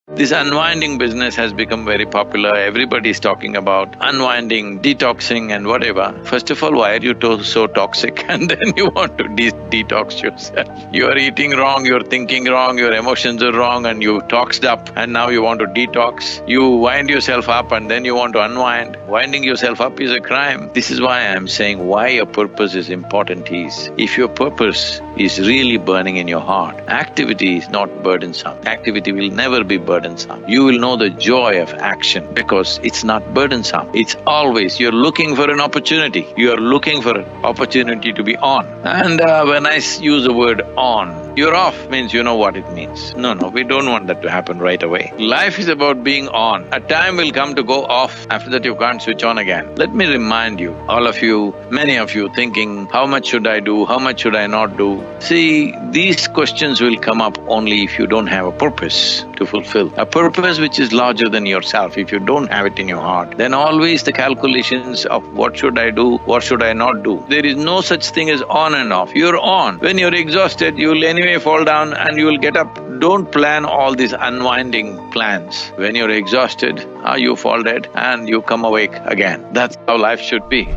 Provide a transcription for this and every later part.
This unwinding business has become very popular, everybody is talking about unwinding, detoxing and whatever. First of all, why are you so toxic and then you want to detox yourself? You are eating wrong, you're thinking wrong, your emotions are wrong and you toxed up and now you want to detox. You wind yourself up and then you want to unwind. Winding yourself up is a crime. This is why I'm saying why your purpose is important is, if your purpose is really burning in your heart, activity is not burdensome. Activity will never be burdensome. You will know the joy of action because it's not burdensome. It's always, you're looking for an opportunity. You're looking for an opportunity to be on. And when I use the word on, you're off means you know what it means. No, we don't want that to happen right away. Life is about being on. A time will come to go off, after that you can't switch on again. Let me remind you, all of you, many of you thinking, how much should I do, how much should I not do? See, these questions will come up only if you don't have a purpose to fulfill. A purpose which is larger than yourself, if you don't have it in your heart, then always the calculations of what should I do, what should I not do. There is no such thing as on and off, you're on. When you're exhausted, you'll anyway fall down and you'll get up. Don't plan all these unwinding plans. When you're exhausted, you fall dead and you come awake again. That's how life should be.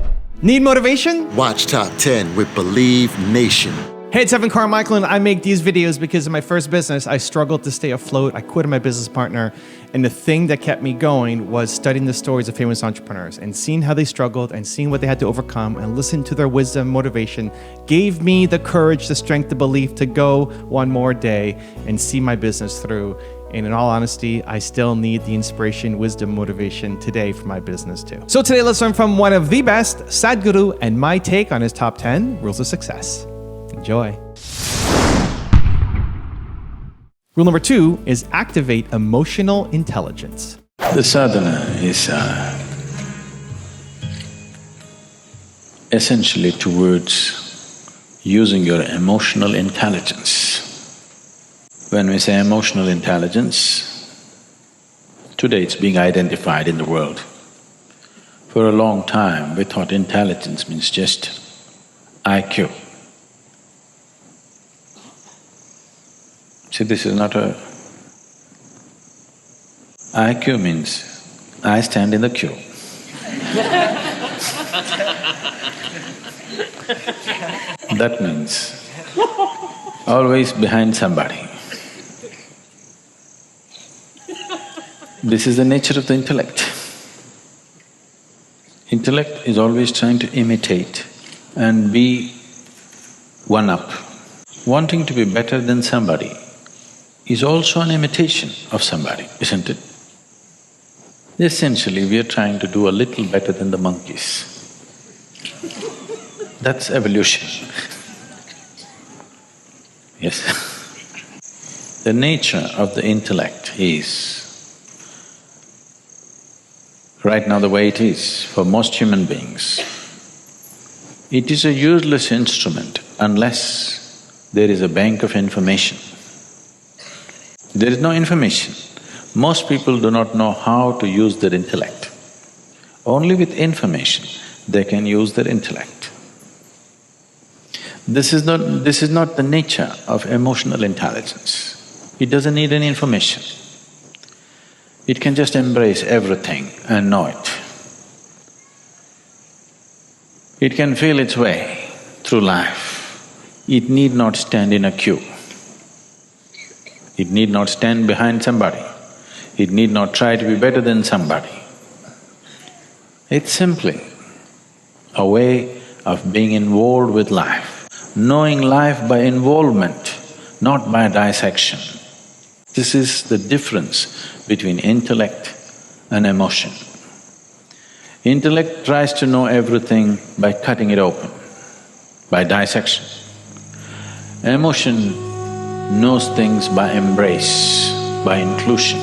Need motivation? Watch Top 10 with Believe Nation. Hey, it's Carmichael, and I make these videos because in my first business, I struggled to stay afloat. I quit my business partner, and the thing that kept me going was studying the stories of famous entrepreneurs and seeing how they struggled and seeing what they had to overcome and listening to their wisdom, motivation, gave me the courage, the strength, the belief to go one more day and see my business through. And in all honesty, I still need the inspiration, wisdom, motivation today for my business too. So today, let's learn from one of the best, Sadhguru, and my take on his top 10 rules of success. Enjoy. Rule number 2 is activate emotional intelligence. The sadhana is essentially towards using your emotional intelligence. When we say emotional intelligence, today it's being identified in the world. For a long time, we thought intelligence means just IQ. See, this is not a… IQ means I stand in the queue. That means always behind somebody. This is the nature of the intellect. Intellect is always trying to imitate and be one-up. Wanting to be better than somebody is also an imitation of somebody, isn't it? Essentially, we are trying to do a little better than the monkeys. That's evolution. Yes. The nature of the intellect is, right now the way it is for most human beings, it is a useless instrument unless there is a bank of information. There is no information. Most people do not know how to use their intellect. Only with information they can use their intellect. This is not the nature of emotional intelligence. It doesn't need any information. It can just embrace everything and know it. It can feel its way through life. It need not stand in a queue. It need not stand behind somebody. It need not try to be better than somebody. It's simply a way of being involved with life, knowing life by involvement, not by dissection. This is the difference between intellect and emotion. Intellect tries to know everything by cutting it open, by dissection. Emotion knows things by embrace, by inclusion.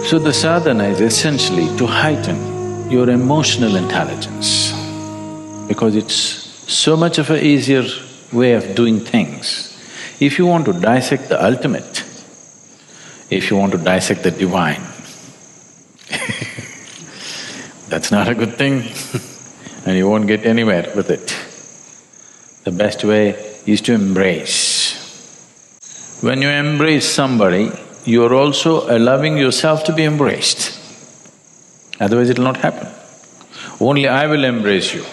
So the sadhana is essentially to heighten your emotional intelligence, because it's so much of an easier way of doing things. If you want to dissect the ultimate, if you want to dissect the divine, that's not a good thing and you won't get anywhere with it. The best way is to embrace. When you embrace somebody, you're also allowing yourself to be embraced. Otherwise it'll not happen. Only I will embrace you.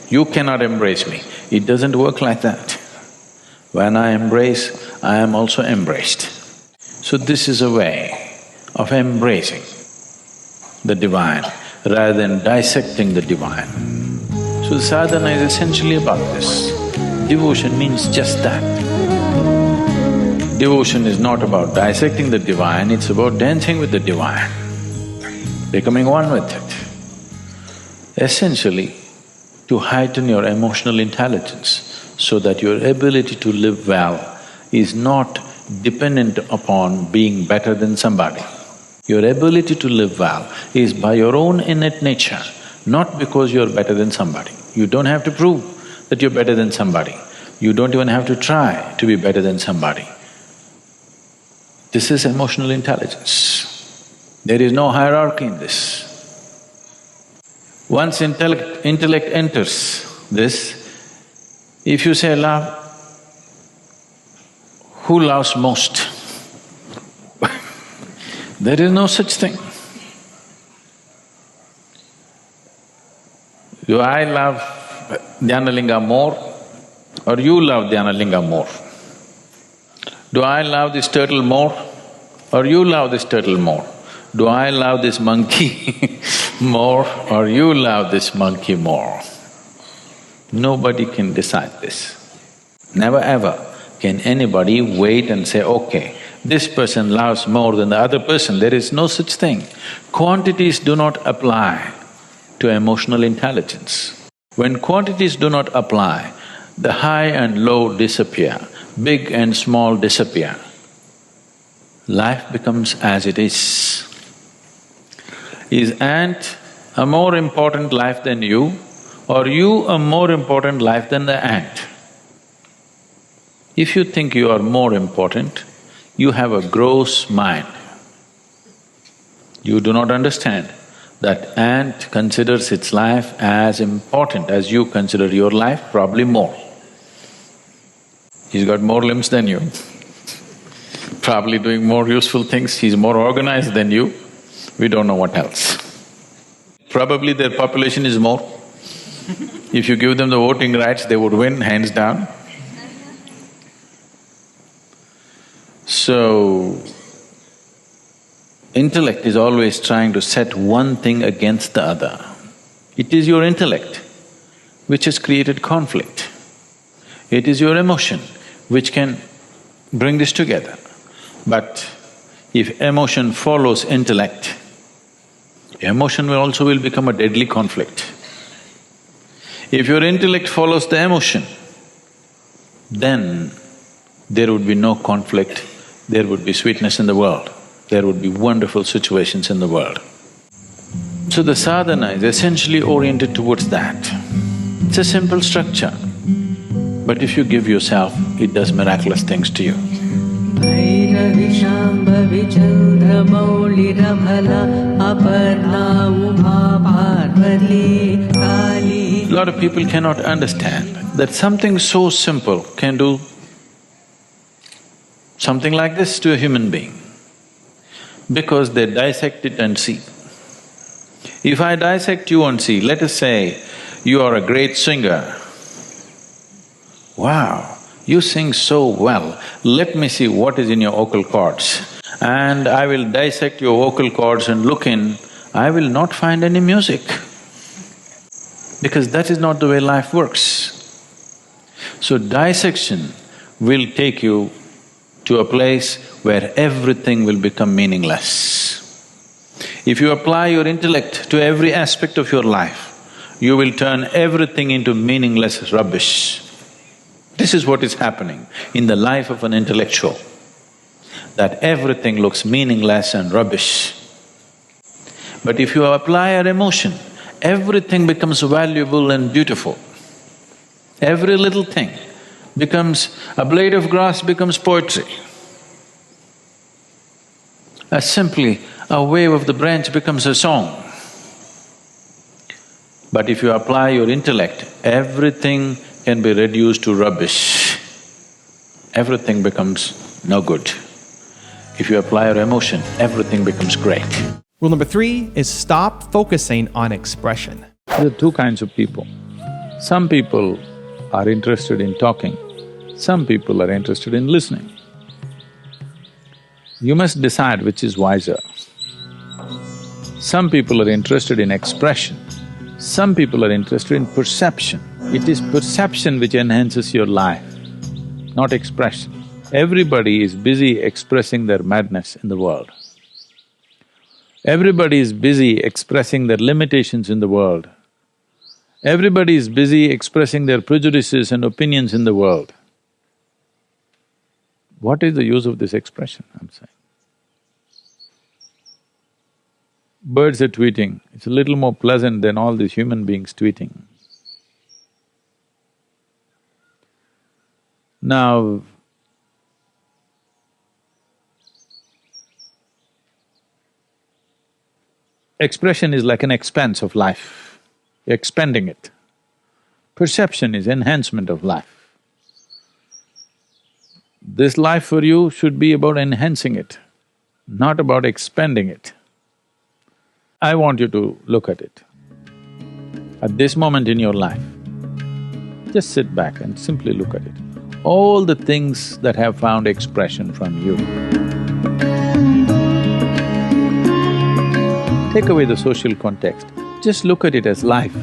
You cannot embrace me. It doesn't work like that. When I embrace, I am also embraced. So this is a way of embracing the divine rather than dissecting the divine. So sadhana is essentially about this. Devotion means just that. Devotion is not about dissecting the divine, it's about dancing with the divine, becoming one with it. Essentially, to heighten your emotional intelligence so that your ability to live well is not dependent upon being better than somebody. Your ability to live well is by your own innate nature, not because you're better than somebody. You don't have to prove that you're better than somebody. You don't even have to try to be better than somebody. This is emotional intelligence. There is no hierarchy in this. Once intellect enters this, if you say love, who loves most? There is no such thing. Do I love Dhyanalinga more or you love Dhyanalinga more? Do I love this turtle more or you love this turtle more? Do I love this monkey more or you love this monkey more? Nobody can decide this. Never ever can anybody wait and say, okay, this person loves more than the other person. There is no such thing. Quantities do not apply to emotional intelligence. When quantities do not apply, the high and low disappear, big and small disappear. Life becomes as it is. Is ant a more important life than you, or you a more important life than the ant? If you think you are more important, you have a gross mind. You do not understand that ant considers its life as important as you consider your life, probably more. He's got more limbs than you, probably doing more useful things, he's more organized than you, we don't know what else. Probably their population is more. If you give them the voting rights, they would win, hands down. So, intellect is always trying to set one thing against the other. It is your intellect which has created conflict. It is your emotion which can bring this together. But if emotion follows intellect, emotion will become a deadly conflict. If your intellect follows the emotion, then there would be no conflict, there would be sweetness in the world, there would be wonderful situations in the world. So the sadhana is essentially oriented towards that. It's a simple structure, but if you give yourself, it does miraculous things to you. A lot of people cannot understand that something so simple can do something like this to a human being, because they dissect it and see. If I dissect you and see, let us say you are a great singer. Wow, you sing so well, let me see what is in your vocal cords. And I will dissect your vocal cords and look in, I will not find any music, because that is not the way life works. So dissection will take you to a place where everything will become meaningless. If you apply your intellect to every aspect of your life, you will turn everything into meaningless rubbish. This is what is happening in the life of an intellectual, that everything looks meaningless and rubbish. But if you apply your emotion, everything becomes valuable and beautiful. Every little thing becomes… a blade of grass becomes poetry. Simply a wave of the branch becomes a song. But if you apply your intellect, everything can be reduced to rubbish, everything becomes no good. If you apply your emotion, everything becomes great. Rule number 3 is stop focusing on expression. There are two kinds of people. Some people are interested in talking, some people are interested in listening. You must decide which is wiser. Some people are interested in expression, some people are interested in perception. It is perception which enhances your life, not expression. Everybody is busy expressing their madness in the world. Everybody is busy expressing their limitations in the world. Everybody is busy expressing their prejudices and opinions in the world. What is the use of this expression, I'm saying? Birds are tweeting, it's a little more pleasant than all these human beings tweeting. Now, expression is like an expanse of life, you're expanding it. Perception is enhancement of life. This life for you should be about enhancing it, not about expanding it. I want you to look at it. At this moment in your life, just sit back and simply look at it. All the things that have found expression from you. Take away the social context, just look at it as life.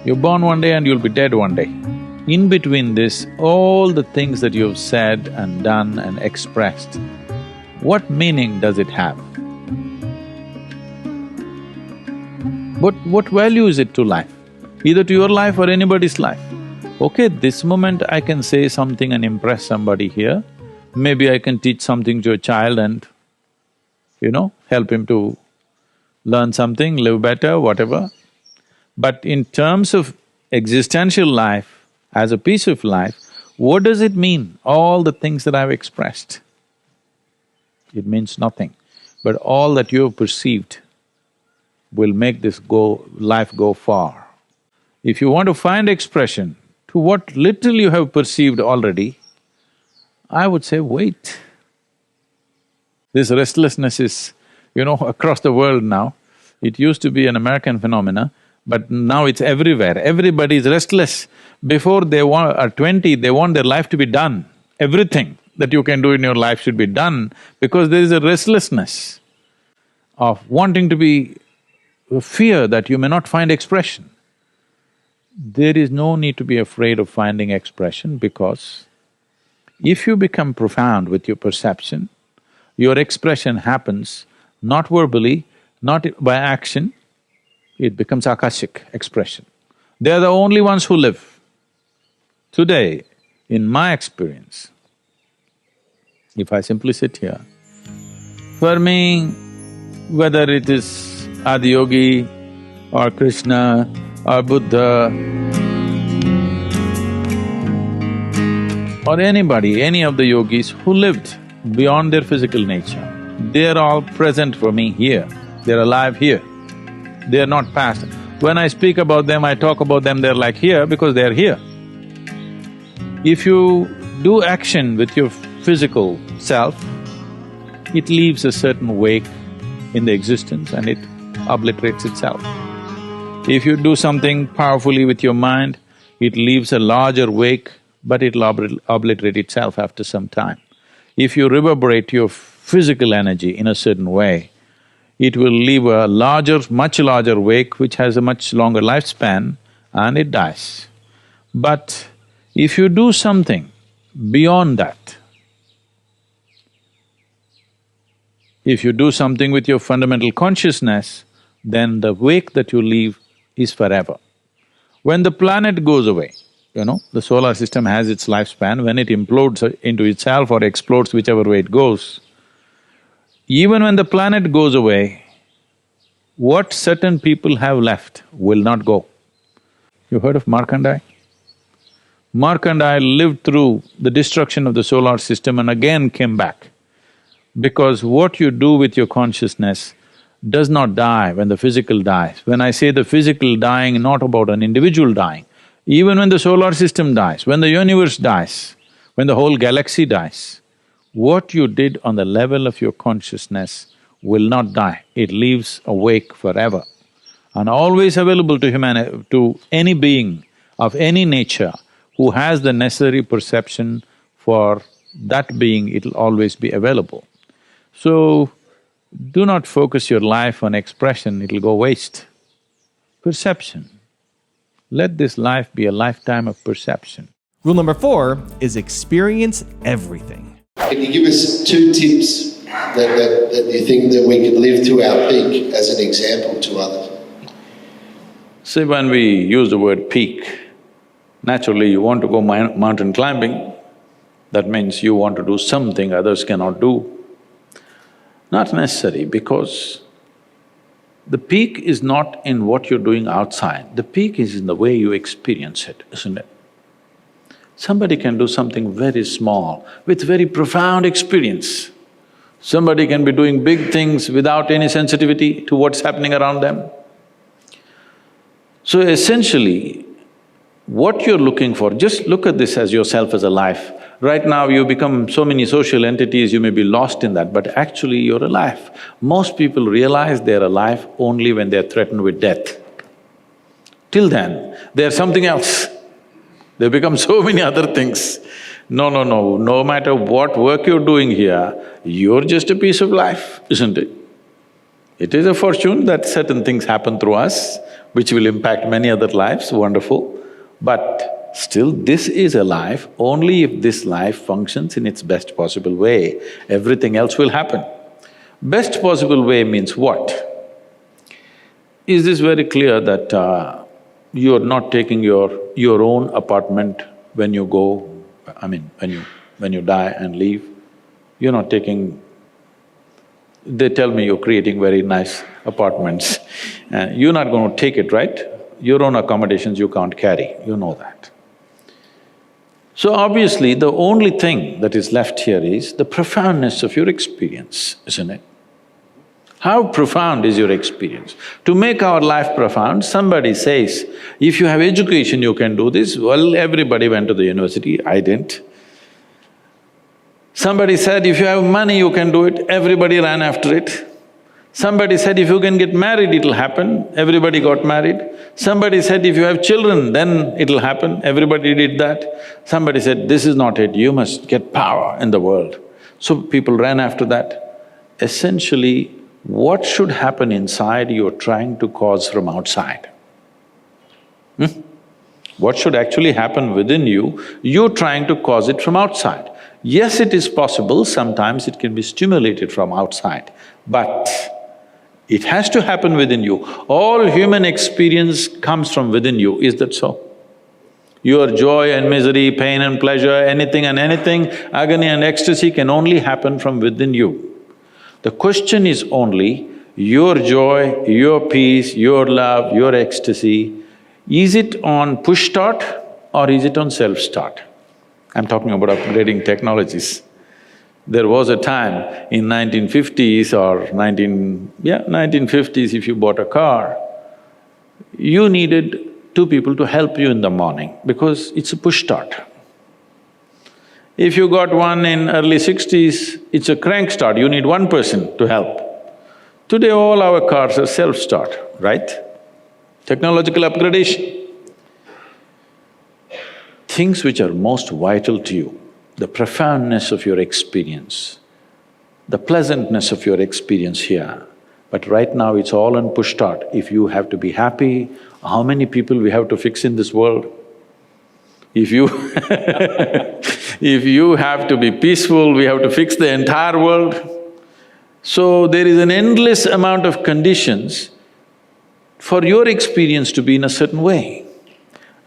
You're born one day and you'll be dead one day. In between this, all the things that you've said and done and expressed, what meaning does it have? What value is it to life? Either to your life or anybody's life. Okay, this moment I can say something and impress somebody here, maybe I can teach something to a child and, help him to learn something, live better, whatever. But in terms of existential life, as a piece of life, what does it mean, all the things that I've expressed? It means nothing, but all that you have perceived will make this life go far. If you want to find expression to what little you have perceived already, I would say wait. This restlessness is, across the world now. It used to be an American phenomena, but now it's everywhere. Everybody is restless. Before they are 20, they want their life to be done. Everything that you can do in your life should be done because there is a restlessness of wanting to be… fear that you may not find expression. There is no need to be afraid of finding expression because if you become profound with your perception, your expression happens not verbally, not by action, it becomes akashic expression. They are the only ones who live. Today, in my experience, if I simply sit here, for me, whether it is Adiyogi or Krishna or Buddha or anybody, any of the yogis who lived beyond their physical nature, they're all present for me here, they're alive here, they're not past. When I speak about them, I talk about them, they're like here because they're here. If you do action with your physical self, it leaves a certain wake in the existence and it obliterates itself. If you do something powerfully with your mind, it leaves a larger wake, but it'll obliterate itself after some time. If you reverberate your physical energy in a certain way, it will leave a larger, much larger wake which has a much longer lifespan and it dies. But if you do something beyond that, if you do something with your fundamental consciousness, then the wake that you leave is forever. When the planet goes away, the solar system has its lifespan, when it implodes into itself or explodes, whichever way it goes, even when the planet goes away, what certain people have left will not go. You heard of Markandeya? Markandeya lived through the destruction of the solar system and again came back. Because what you do with your consciousness does not die when the physical dies. When I say the physical dying, not about an individual dying, Even when the solar system dies, when the universe dies, when the whole galaxy dies, what you did on the level of your consciousness will not die, it lives awake forever and always available to any being of any nature who has the necessary perception for that being, it'll always be available. So, do not focus your life on expression, it'll go waste. Perception. Let this life be a lifetime of perception. Rule number 4 is experience everything. Can you give us 2 tips that you think that we could live to our peak as an example to others? See, when we use the word peak, naturally you want to go mountain climbing, that means you want to do something others cannot do. Not necessary, because the peak is not in what you're doing outside, the peak is in the way you experience it, isn't it? Somebody can do something very small with very profound experience. Somebody can be doing big things without any sensitivity to what's happening around them. So essentially, what you're looking for, just look at this as yourself as a life. Right now you become so many social entities, you may be lost in that, but actually you're alive. Most people realize they're alive only when they're threatened with death. Till then, they're something else. They become so many other things. No matter what work you're doing here, you're just a piece of life, isn't it? It is a fortune that certain things happen through us, which will impact many other lives, wonderful. But still, this is a life, only if this life functions in its best possible way, everything else will happen. Best possible way means what? Is this very clear that you're not taking your own apartment when you go, when you die and leave? You're not taking… They tell me you're creating very nice apartments, you're not going to take it, right? Your own accommodations you can't carry, you know that. So obviously, the only thing that is left here is the profoundness of your experience, isn't it? How profound is your experience? To make our life profound, somebody says, if you have education you can do this, well, everybody went to the university, I didn't. Somebody said, if you have money you can do it, everybody ran after it. Somebody said, if you can get married, it'll happen, everybody got married. Somebody said, if you have children, then it'll happen, everybody did that. Somebody said, this is not it, you must get power in the world. So people ran after that. Essentially, what should happen inside, you're trying to cause from outside. What should actually happen within you, you're trying to cause it from outside. Yes, it is possible, sometimes it can be stimulated from outside, but it has to happen within you. All human experience comes from within you, is that so? Your joy and misery, pain and pleasure, anything and anything, agony and ecstasy can only happen from within you. The question is only, your joy, your peace, your love, your ecstasy, is it on push start or is it on self-start? I'm talking about upgrading technologies. There was a time in 1950s or 1950s, if you bought a car, you needed 2 people to help you in the morning because it's a push start. If you got one in early 60s, it's a crank start, you need 1 person to help. Today all our cars are self-start, right? Technological upgradation. Things which are most vital to you, the profoundness of your experience, the pleasantness of your experience here. But right now it's all on push start. If you have to be happy, how many people we have to fix in this world? If you if you have to be peaceful, we have to fix the entire world. So there is an endless amount of conditions for your experience to be in a certain way.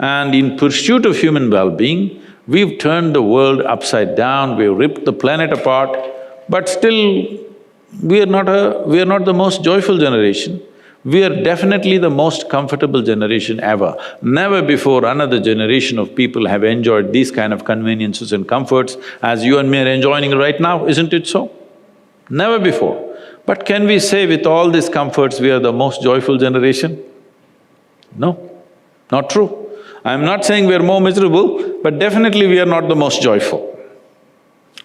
And in pursuit of human well-being, we've turned the world upside down, we've ripped the planet apart, but still we are not the most joyful generation. We are definitely the most comfortable generation ever. Never before another generation of people have enjoyed these kind of conveniences and comforts as you and me are enjoying right now, isn't it so? Never before. But can we say with all these comforts we are the most joyful generation? No, not true. I'm not saying we are more miserable, but definitely we are not the most joyful.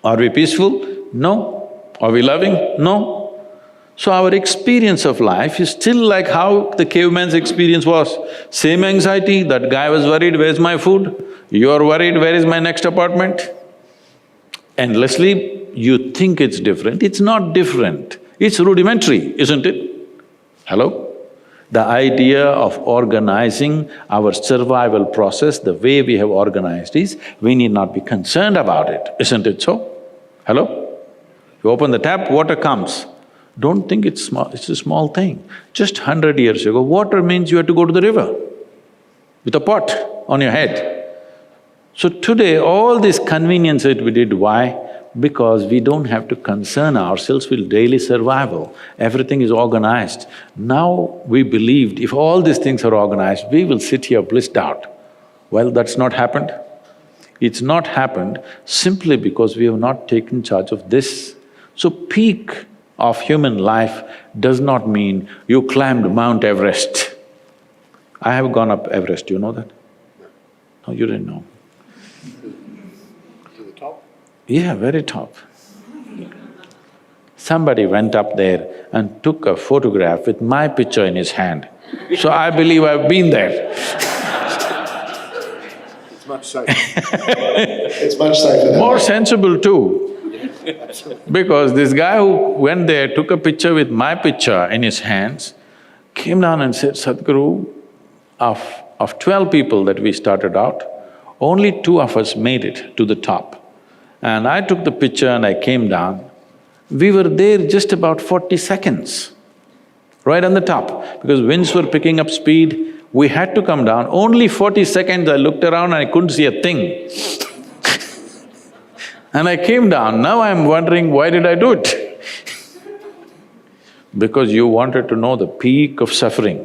Are we peaceful? No. Are we loving? No. So our experience of life is still like how the caveman's experience was. Same anxiety, that guy was worried, where's my food? You're worried, where is my next apartment? Endlessly, you think it's different, it's not different. It's rudimentary, isn't it? Hello? The idea of organizing our survival process the way we have organized is, we need not be concerned about it, isn't it so? Hello? You open the tap, water comes. Don't think it's small, it's a small thing. Just 100 years ago, water means you had to go to the river with a pot on your head. So today, all this convenience that we did, why? Because we don't have to concern ourselves with daily survival. Everything is organized. Now we believed if all these things are organized, we will sit here blissed out. Well, that's not happened. It's not happened simply because we have not taken charge of this. So peak of human life does not mean you climbed Mount Everest. I have gone up Everest, you know that? No, you didn't know. To the top? Yeah, very top. Somebody went up there and took a photograph with my picture in his hand. So I believe I've been there. It's much safer. It's much safer than More that. sensible too. Because this guy who went there, took a picture with my picture in his hands, came down and said, Sadhguru, of 12 people that we started out, only 2 of us made it to the top. And I took the picture and I came down. We were there just about 40 seconds, right on the top, because winds were picking up speed. We had to come down. Only 40 seconds I looked around and I couldn't see a thing. And I came down. Now I'm wondering, why did I do it? Because you wanted to know the peak of suffering.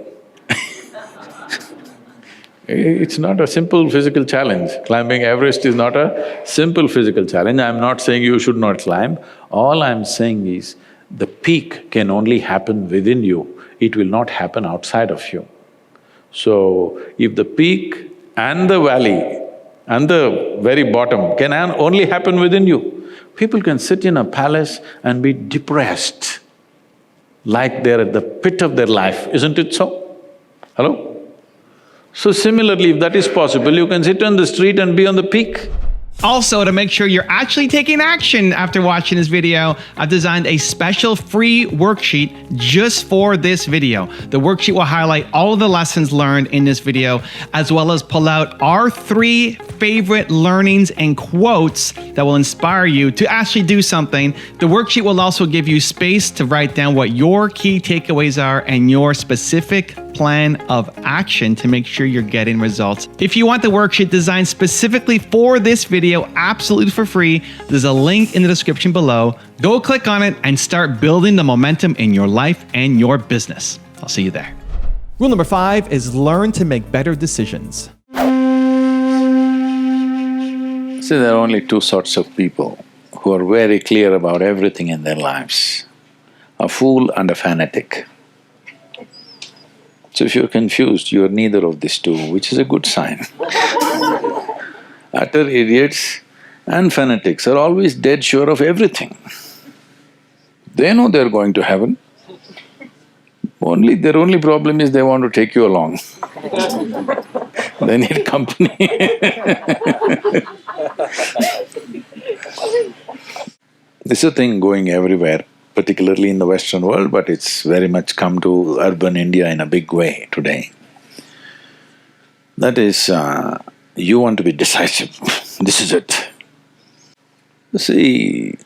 It's not a simple physical challenge. Climbing Everest is not a simple physical challenge. I'm not saying you should not climb. All I'm saying is, the peak can only happen within you. It will not happen outside of you. So, if the peak and the valley and the very bottom can only happen within you, people can sit in a palace and be depressed, like they're at the pit of their life, isn't it so? Hello? So similarly, if that is possible, you can sit on the street and be on the peak. Also, to make sure you're actually taking action after watching this video, I've designed a special free worksheet just for this video. The worksheet will highlight all of the lessons learned in this video, as well as pull out our 3 favorite learnings and quotes that will inspire you to actually do something. The worksheet will also give you space to write down what your key takeaways are and your specific plan of action to make sure you're getting results. If you want the worksheet designed specifically for this video, absolutely for free, there's a link in the description below. Go click on it and start building the momentum in your life and your business. I'll see you there. Rule number 5 is learn to make better decisions. See, there are only 2 sorts of people who are very clear about everything in their lives: a fool and a fanatic. So if you're confused, you're neither of these 2, which is a good sign. Utter idiots and fanatics are always dead sure of everything. They know they're going to heaven. Their only problem is they want to take you along. They need company. This is a thing going everywhere, particularly in the Western world, but it's very much come to urban India in a big way today. That is, you want to be decisive, this is it. See,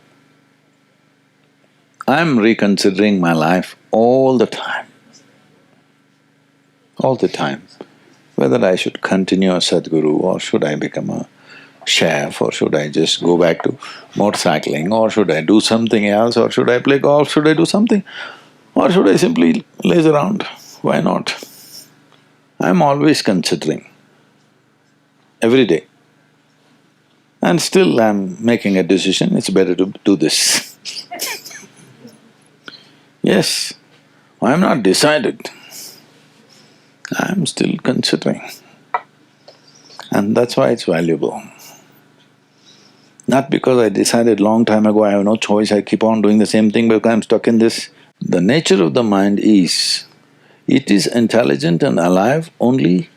I'm reconsidering my life all the time, whether I should continue as Sadhguru or should I become a chef or should I just go back to motorcycling or should I do something else or should I play golf, should I do something or should I simply laze around, why not? I'm always considering, every day. And still I'm making a decision, it's better to do this. Yes, I'm not decided, I'm still considering. And that's why it's valuable. Not because I decided long time ago I have no choice, I keep on doing the same thing because I'm stuck in this. The nature of the mind is, it is intelligent and alive only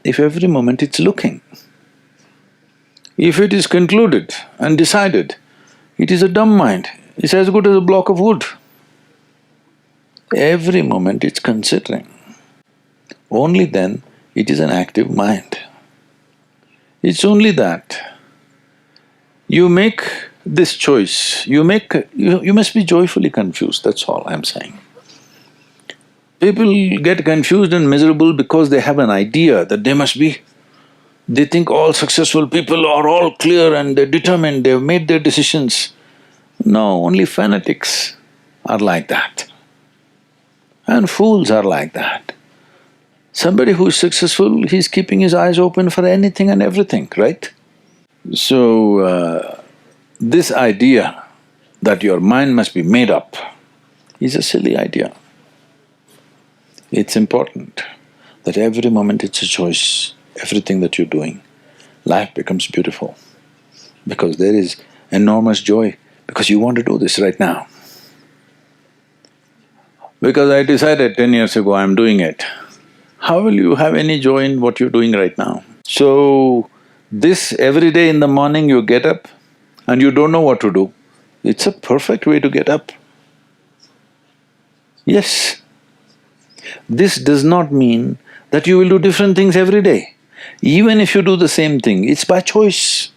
if every moment it's looking. If it is concluded and decided, it is a dumb mind, it's as good as a block of wood. Every moment it's considering. Only then it is an active mind. It's only that you make this choice, you must be joyfully confused, that's all I'm saying. People get confused and miserable because they have an idea that they must be… They think all successful people are all clear and they're determined, they've made their decisions. No, only fanatics are like that. And fools are like that. Somebody who is successful, he's keeping his eyes open for anything and everything, right? So, this idea that your mind must be made up is a silly idea. It's important that every moment it's a choice, everything that you're doing, life becomes beautiful because there is enormous joy because you want to do this right now. Because I decided 10 years ago I'm doing it, how will you have any joy in what you're doing right now? So, this every day in the morning you get up and you don't know what to do, it's a perfect way to get up. Yes. This does not mean that you will do different things every day. Even if you do the same thing, it's by choice.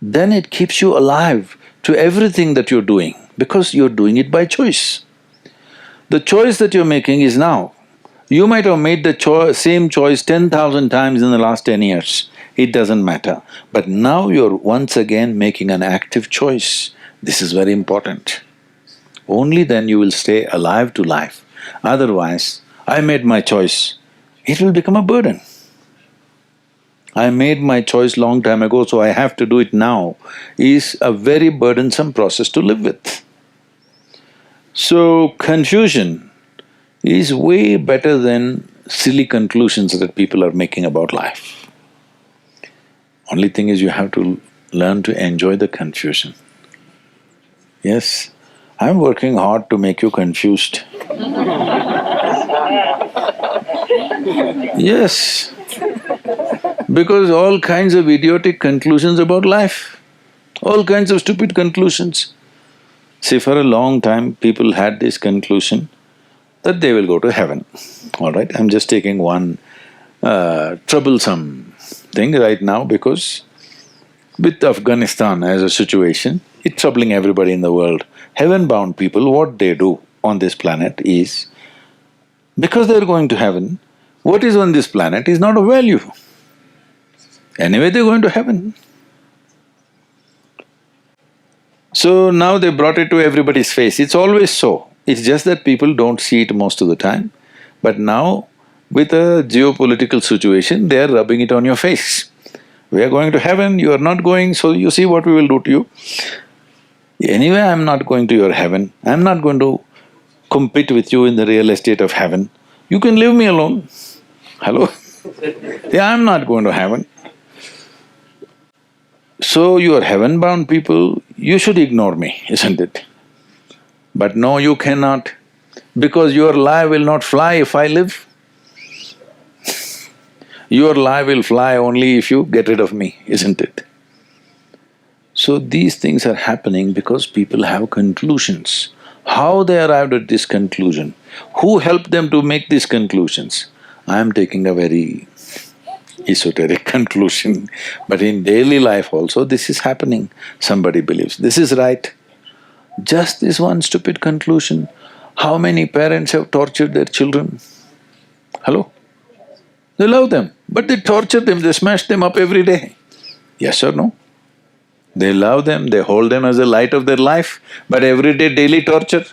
Then it keeps you alive to everything that you're doing because you're doing it by choice. The choice that you're making is now. You might have made the same choice 10,000 times in the last 10 years, it doesn't matter. But now you're once again making an active choice. This is very important. Only then you will stay alive to life. Otherwise, I made my choice, it will become a burden. I made my choice long time ago, so I have to do it now, is a very burdensome process to live with. So, confusion is way better than silly conclusions that people are making about life. Only thing is you have to learn to enjoy the confusion. Yes, I'm working hard to make you confused. Yes, because all kinds of idiotic conclusions about life, all kinds of stupid conclusions. See, for a long time people had this conclusion that they will go to heaven, all right? I'm just taking one troublesome thing right now because with Afghanistan as a situation, it's troubling everybody in the world. Heaven-bound people, what they do on this planet is, because they're going to heaven, what is on this planet is not of value. Anyway, they're going to heaven. So now they brought it to everybody's face, it's always so. It's just that people don't see it most of the time. But now, with a geopolitical situation, they are rubbing it on your face. We are going to heaven, you are not going, so you see what we will do to you. Anyway, I'm not going to your heaven, I'm not going to compete with you in the real estate of heaven. You can leave me alone. Hello? Yeah, I'm not going to heaven. So you are heaven-bound people, you should ignore me, isn't it? But no, you cannot, because your lie will not fly if I live. Your lie will fly only if you get rid of me, isn't it? So these things are happening because people have conclusions. How they arrived at this conclusion? Who helped them to make these conclusions? I am taking a very esoteric conclusion, but in daily life also this is happening. Somebody believes this is right. Just this one stupid conclusion. How many parents have tortured their children? Hello? They love them, but they torture them, they smash them up every day. Yes or no? They love them, they hold them as the light of their life, but every day daily torture.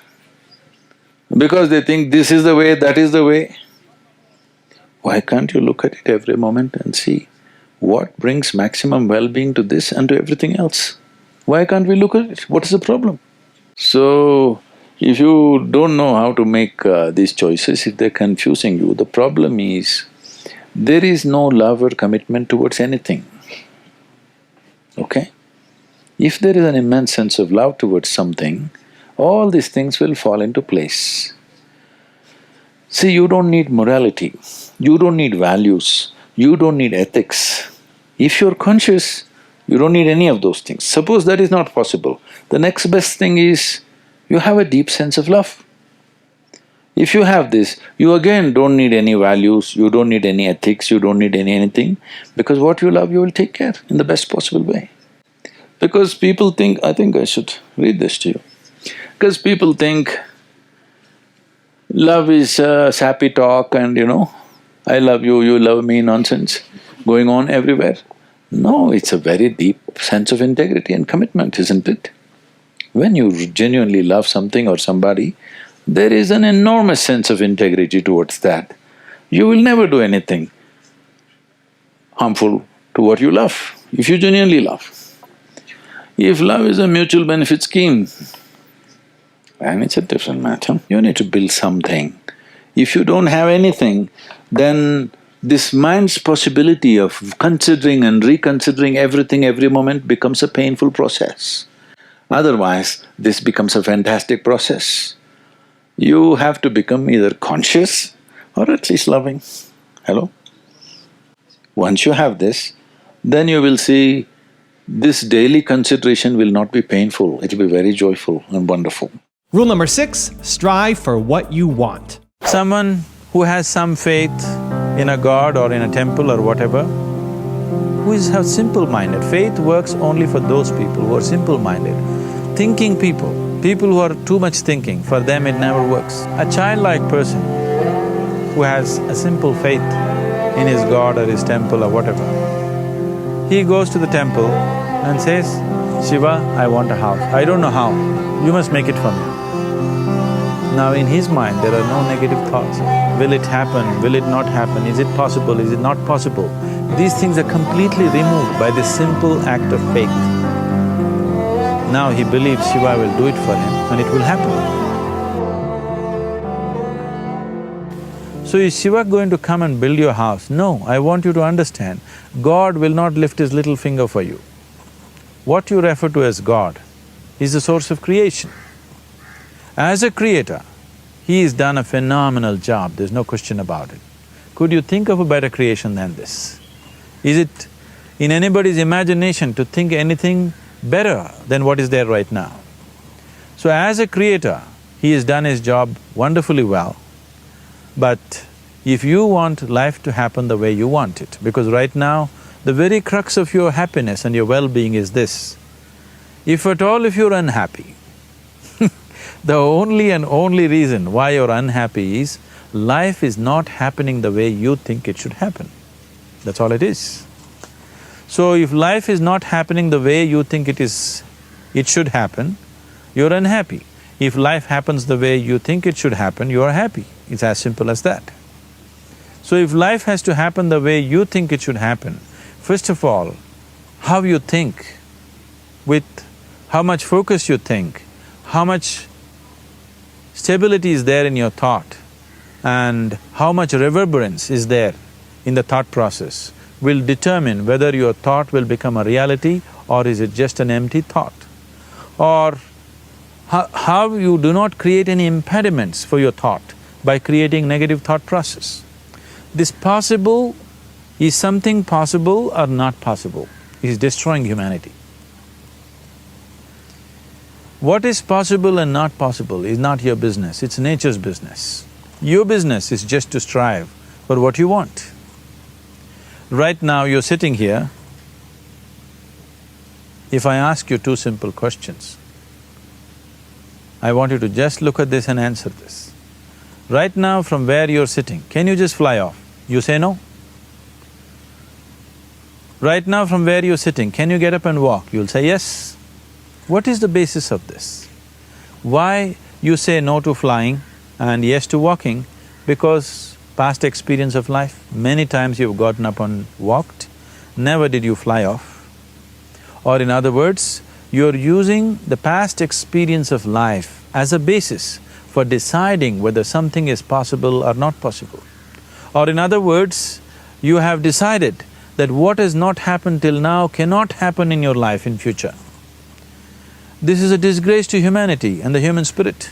Because they think this is the way, that is the way. Why can't you look at it every moment and see what brings maximum well-being to this and to everything else? Why can't we look at it? What is the problem? So, if you don't know how to make these choices, if they're confusing you, the problem is there is no love or commitment towards anything, okay? If there is an immense sense of love towards something, all these things will fall into place. See, you don't need morality, you don't need values, you don't need ethics. If you're conscious, you don't need any of those things. Suppose that is not possible, the next best thing is you have a deep sense of love. If you have this, you again don't need any values, you don't need any ethics, you don't need anything, because what you love you will take care in the best possible way. Because people think… I think I should read this to you. Because people think love is sappy talk and I love you, you love me nonsense going on everywhere. No, it's a very deep sense of integrity and commitment, isn't it? When you genuinely love something or somebody, there is an enormous sense of integrity towards that. You will never do anything harmful to what you love, if you genuinely love. If love is a mutual benefit scheme, then it's a different matter. You need to build something. If you don't have anything, then this mind's possibility of considering and reconsidering everything every moment becomes a painful process. Otherwise, this becomes a fantastic process. You have to become either conscious or at least loving. Hello? Once you have this, then you will see this daily consideration will not be painful, it will be very joyful and wonderful. Rule number 6, strive for what you want. Someone who has some faith in a god or in a temple or whatever, who is simple-minded. Faith works only for those people who are simple-minded. Thinking people who are too much thinking, for them it never works. A childlike person who has a simple faith in his god or his temple or whatever, he goes to the temple and says, Shiva, I want a house. I don't know how, you must make it for me. Now in his mind there are no negative thoughts. Will it happen? Will it not happen? Is it possible? Is it not possible? These things are completely removed by this simple act of faith. Now he believes Shiva will do it for him and it will happen. So is Shiva going to come and build your house? No, I want you to understand, God will not lift his little finger for you. What you refer to as God is the source of creation. As a creator, he has done a phenomenal job, there's no question about it. Could you think of a better creation than this? Is it in anybody's imagination to think anything better than what is there right now? So as a creator, he has done his job wonderfully well. But if you want life to happen the way you want it, because right now, the very crux of your happiness and your well-being is this: if at all if you're unhappy, the only and only reason why you're unhappy is life is not happening the way you think it should happen. That's all it is. So if life is not happening the way you think it should happen, you're unhappy. If life happens the way you think it should happen, you are happy. It's as simple as that. So if life has to happen the way you think it should happen, first of all, how you think, with how much focus you think, how much stability is there in your thought, and how much reverberance is there in the thought process will determine whether your thought will become a reality or is it just an empty thought. Or how you do not create any impediments for your thought by creating negative thought process. This possible is something possible or not possible, is destroying humanity. What is possible and not possible is not your business, it's nature's business. Your business is just to strive for what you want. Right now you're sitting here, if I ask you two simple questions, I want you to just look at this and answer this. Right now from where you're sitting, can you just fly off? You say no. Right now from where you're sitting, can you get up and walk? You'll say yes. What is the basis of this? Why you say no to flying and yes to walking? Because past experience of life, many times you've gotten up and walked, never did you fly off. Or in other words, you're using the past experience of life as a basis for deciding whether something is possible or not possible. Or in other words, You have decided that what has not happened till now cannot happen in your life in future. This is a disgrace to humanity and the human spirit.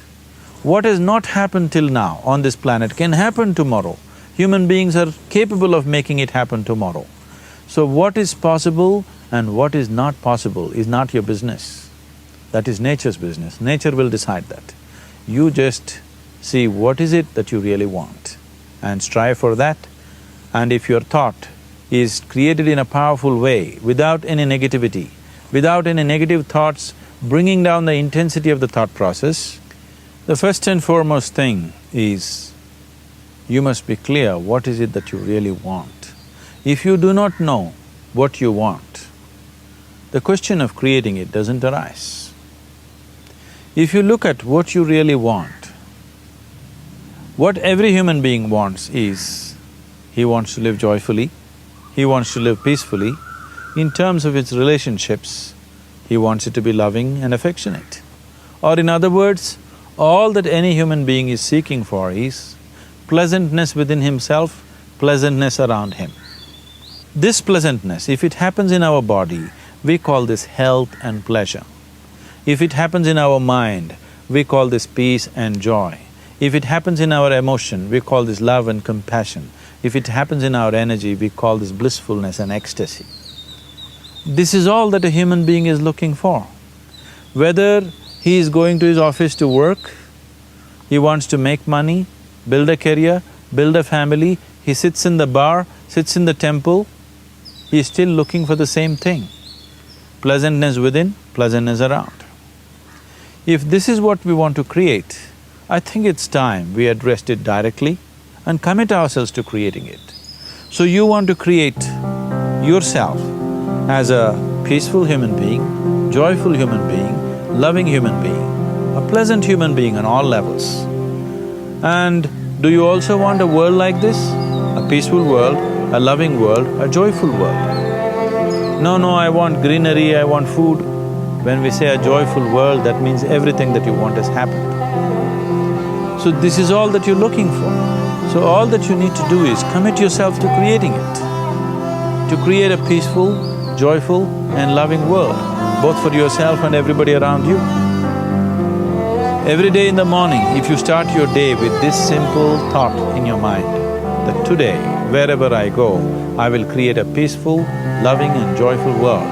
What has not happened till now on this planet can happen tomorrow. Human beings are capable of making it happen tomorrow. So what is possible and what is not possible is not your business. That is nature's business. Nature will decide that. You just see what is it that you really want and strive for that. And if your thought is created in a powerful way, without any negativity, without any negative thoughts bringing down the intensity of the thought process, the first and foremost thing is you must be clear what is it that you really want. If you do not know what you want, the question of creating it doesn't arise. If you look at what you really want, what every human being wants is, he wants to live joyfully, he wants to live peacefully. In terms of its relationships, he wants it to be loving and affectionate. Or in other words, all that any human being is seeking for is pleasantness within himself, pleasantness around him. This pleasantness, if it happens in our body, we call this health and pleasure. If it happens in our mind, we call this peace and joy. If it happens in our emotion, we call this love and compassion. If it happens in our energy, we call this blissfulness and ecstasy. This is all that a human being is looking for. Whether he is going to his office to work, he wants to make money, build a career, build a family, he sits in the bar, sits in the temple, he is still looking for the same thing. Pleasantness within, pleasantness around. If this is what we want to create, I think it's time we addressed it directly and commit ourselves to creating it. So you want to create yourself as a peaceful human being, joyful human being, loving human being, a pleasant human being on all levels. And do you also want a world like this? A peaceful world, a loving world, a joyful world? No, I want greenery, I want food. When we say a joyful world, that means everything that you want has happened. So this is all that you're looking for. So all that you need to do is commit yourself to creating it, to create a peaceful, joyful and loving world, both for yourself and everybody around you. Every day in the morning, if you start your day with this simple thought in your mind, that today, wherever I go, I will create a peaceful, loving and joyful world.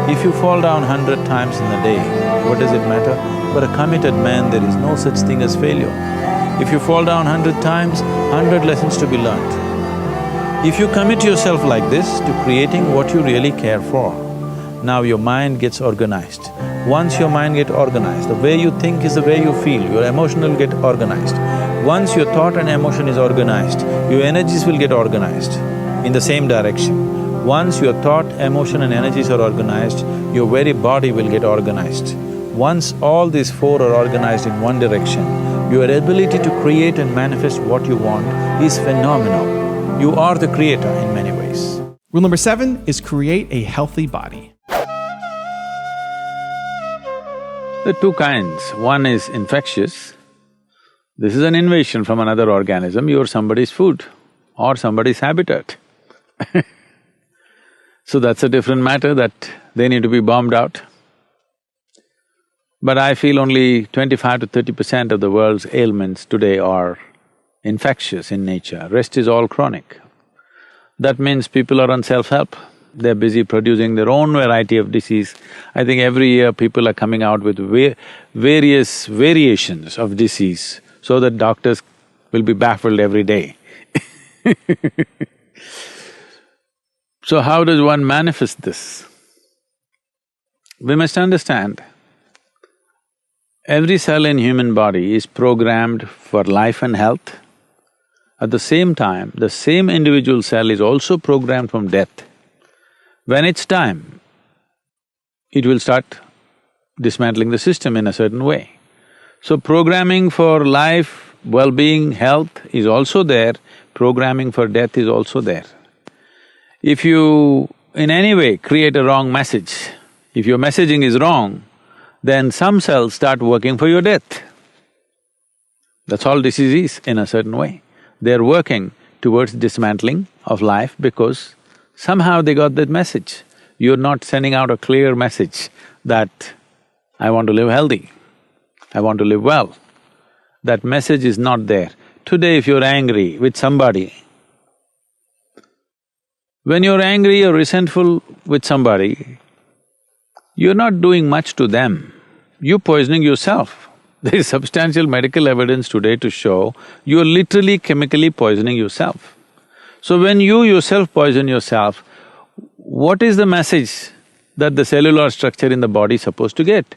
If you fall down 100 times in a day, what does it matter? For a committed man, there is no such thing as failure. If you fall down 100 times, 100 lessons to be learnt. If you commit yourself like this to creating what you really care for, now your mind gets organized. Once your mind gets organized, the way you think is the way you feel, your emotion will get organized. Once your thought and emotion is organized, your energies will get organized in the same direction. Once your thought, emotion and energies are organized, your very body will get organized. Once all these four are organized in one direction, your ability to create and manifest what you want is phenomenal. You are the creator in many ways. Rule number 7 is create a healthy body. There are two kinds. One is infectious. This is an invasion from another organism, you're somebody's food or somebody's habitat. So that's a different matter that they need to be bombed out. But I feel only 25 to 30% of the world's ailments today are infectious in nature, rest is all chronic. That means people are on self-help, they're busy producing their own variety of disease. I think every year people are coming out with various variations of disease so that doctors will be baffled every day. So how does one manifest this? We must understand, every cell in human body is programmed for life and health. At the same time, the same individual cell is also programmed from death. When it's time, it will start dismantling the system in a certain way. So programming for life, well-being, health is also there, programming for death is also there. If you in any way create a wrong message, if your messaging is wrong, then some cells start working for your death. That's all disease is in a certain way. They're working towards dismantling of life because somehow they got that message. You're not sending out a clear message that I want to live healthy, I want to live well. That message is not there. Today if you're angry with somebody, when you're angry or resentful with somebody, you're not doing much to them, you're poisoning yourself. There is substantial medical evidence today to show you're literally chemically poisoning yourself. So when you yourself poison yourself, what is the message that the cellular structure in the body is supposed to get?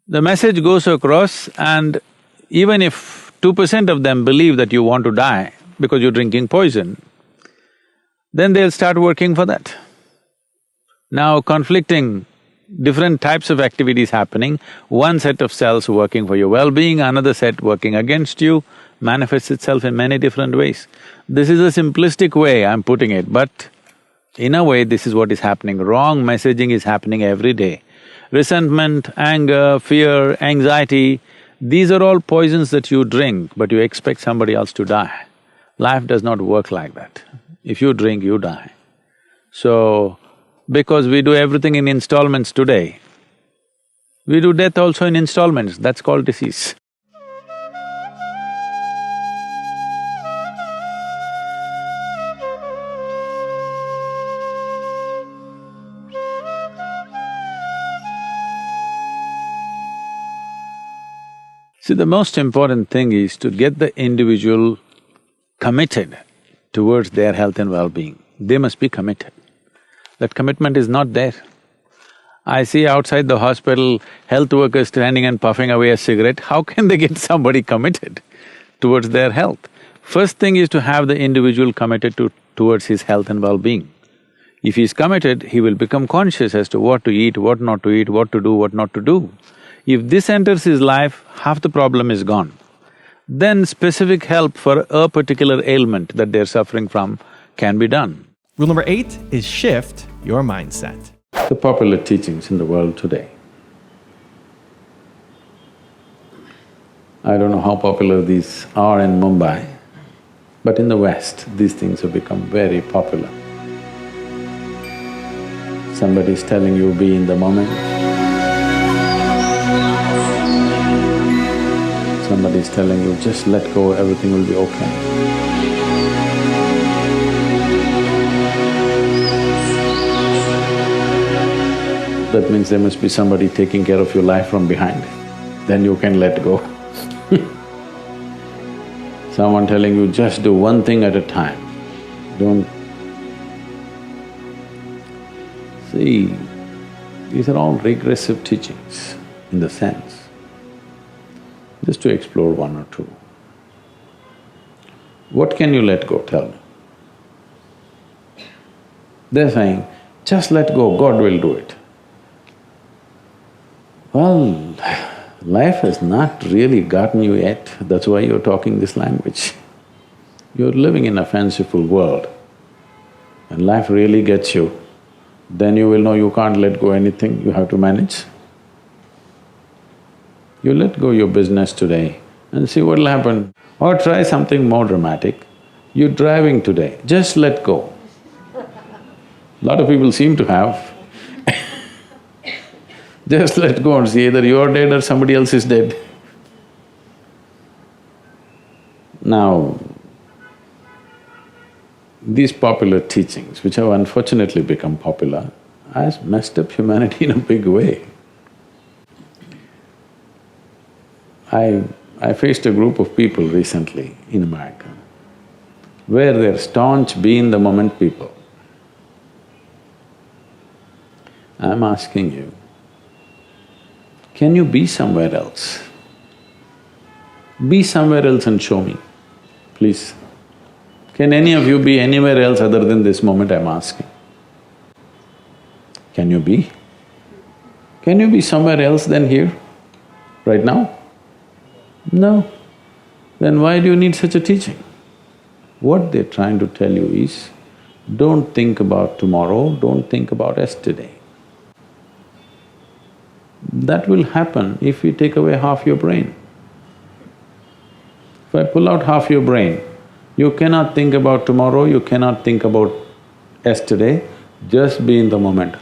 The message goes across, and even if 2% of them believe that you want to die because you're drinking poison, then they'll start working for that. Now conflicting different types of activities happening, one set of cells working for your well-being, another set working against you, manifests itself in many different ways. This is a simplistic way I'm putting it, but in a way this is what is happening. Wrong messaging is happening every day. Resentment, anger, fear, anxiety, these are all poisons that you drink, but you expect somebody else to die. Life does not work like that. If you drink, you die. So, because we do everything in installments today, we do death also in installments, that's called disease. See, the most important thing is to get the individual committed towards their health and well-being. They must be committed. That commitment is not there. I see outside the hospital health workers standing and puffing away a cigarette. How can they get somebody committed towards their health? First thing is to have the individual committed towards his health and well-being. If he's committed, he will become conscious as to what to eat, what not to eat, what to do, what not to do. If this enters his life, half the problem is gone. Then specific help for a particular ailment that they're suffering from can be done. Rule number 8 is shift your mindset. The popular teachings in the world today. I don't know how popular these are in Mumbai, but in the West, these things have become very popular. Somebody's telling you, be in the moment. Somebody's telling you, just let go, everything will be okay. That means there must be somebody taking care of your life from behind, then you can let go. Someone telling you, just do one thing at a time, don't… See, these are all regressive teachings in the sense. Just to explore one or two. What can you let go, tell me? They're saying, just let go, God will do it. Well, life has not really gotten you yet, that's why you're talking this language. You're living in a fanciful world. When life really gets you, then you will know you can't let go anything, you have to manage. You let go your business today and see what'll happen. Or try something more dramatic. You're driving today, just let go. Lot of people seem to have. Just let go and see either you're dead or somebody else is dead. Now, these popular teachings, which have unfortunately become popular, has messed up humanity in a big way. I faced a group of people recently in America, where they're staunch be in the moment people. I'm asking you, can you be somewhere else? Be somewhere else and show me, please. Can any of you be anywhere else other than this moment I'm asking? Can you be? Can you be somewhere else than here, right now? No. Then why do you need such a teaching? What they're trying to tell you is, don't think about tomorrow, don't think about yesterday. That will happen if you take away half your brain. If I pull out half your brain, You cannot think about tomorrow, you cannot think about yesterday, just be in the moment.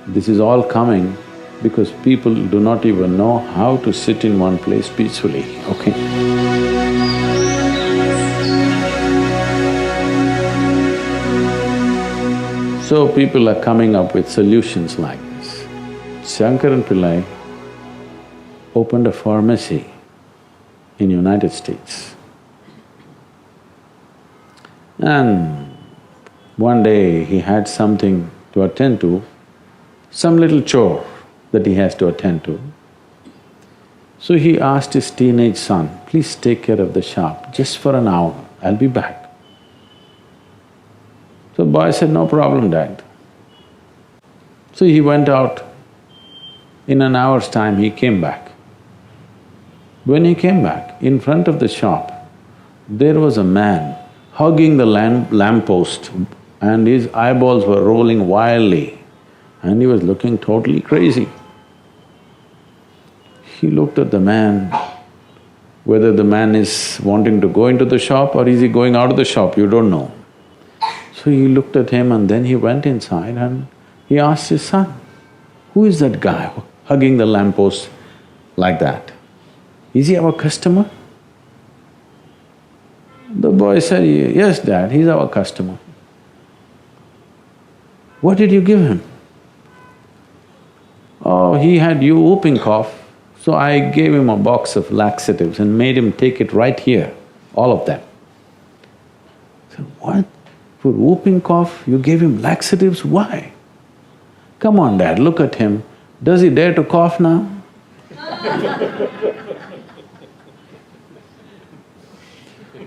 This is all coming because people do not even know how to sit in one place peacefully, okay? So people are coming up with solutions like this. Shankaran Pillai opened a pharmacy in United States. And one day he had something to attend to, some little chore that he has to attend to. So he asked his teenage son, please take care of the shop just for an hour, I'll be back. So boy said, no problem, Dad. So he went out. In an hour's time, he came back. When he came back, in front of the shop, there was a man hugging the lamppost and his eyeballs were rolling wildly and he was looking totally crazy. He looked at the man, whether the man is wanting to go into the shop or is he going out of the shop, you don't know. So he looked at him and then he went inside and he asked his son, who is that guy hugging the lamppost like that? Is he our customer? The boy said, yes, Dad, he's our customer. What did you give him? Oh, he had whooping cough, so I gave him a box of laxatives and made him take it right here, all of them. I said, what? For whooping cough, you gave him laxatives? Why? Come on, Dad, look at him. Does he dare to cough now?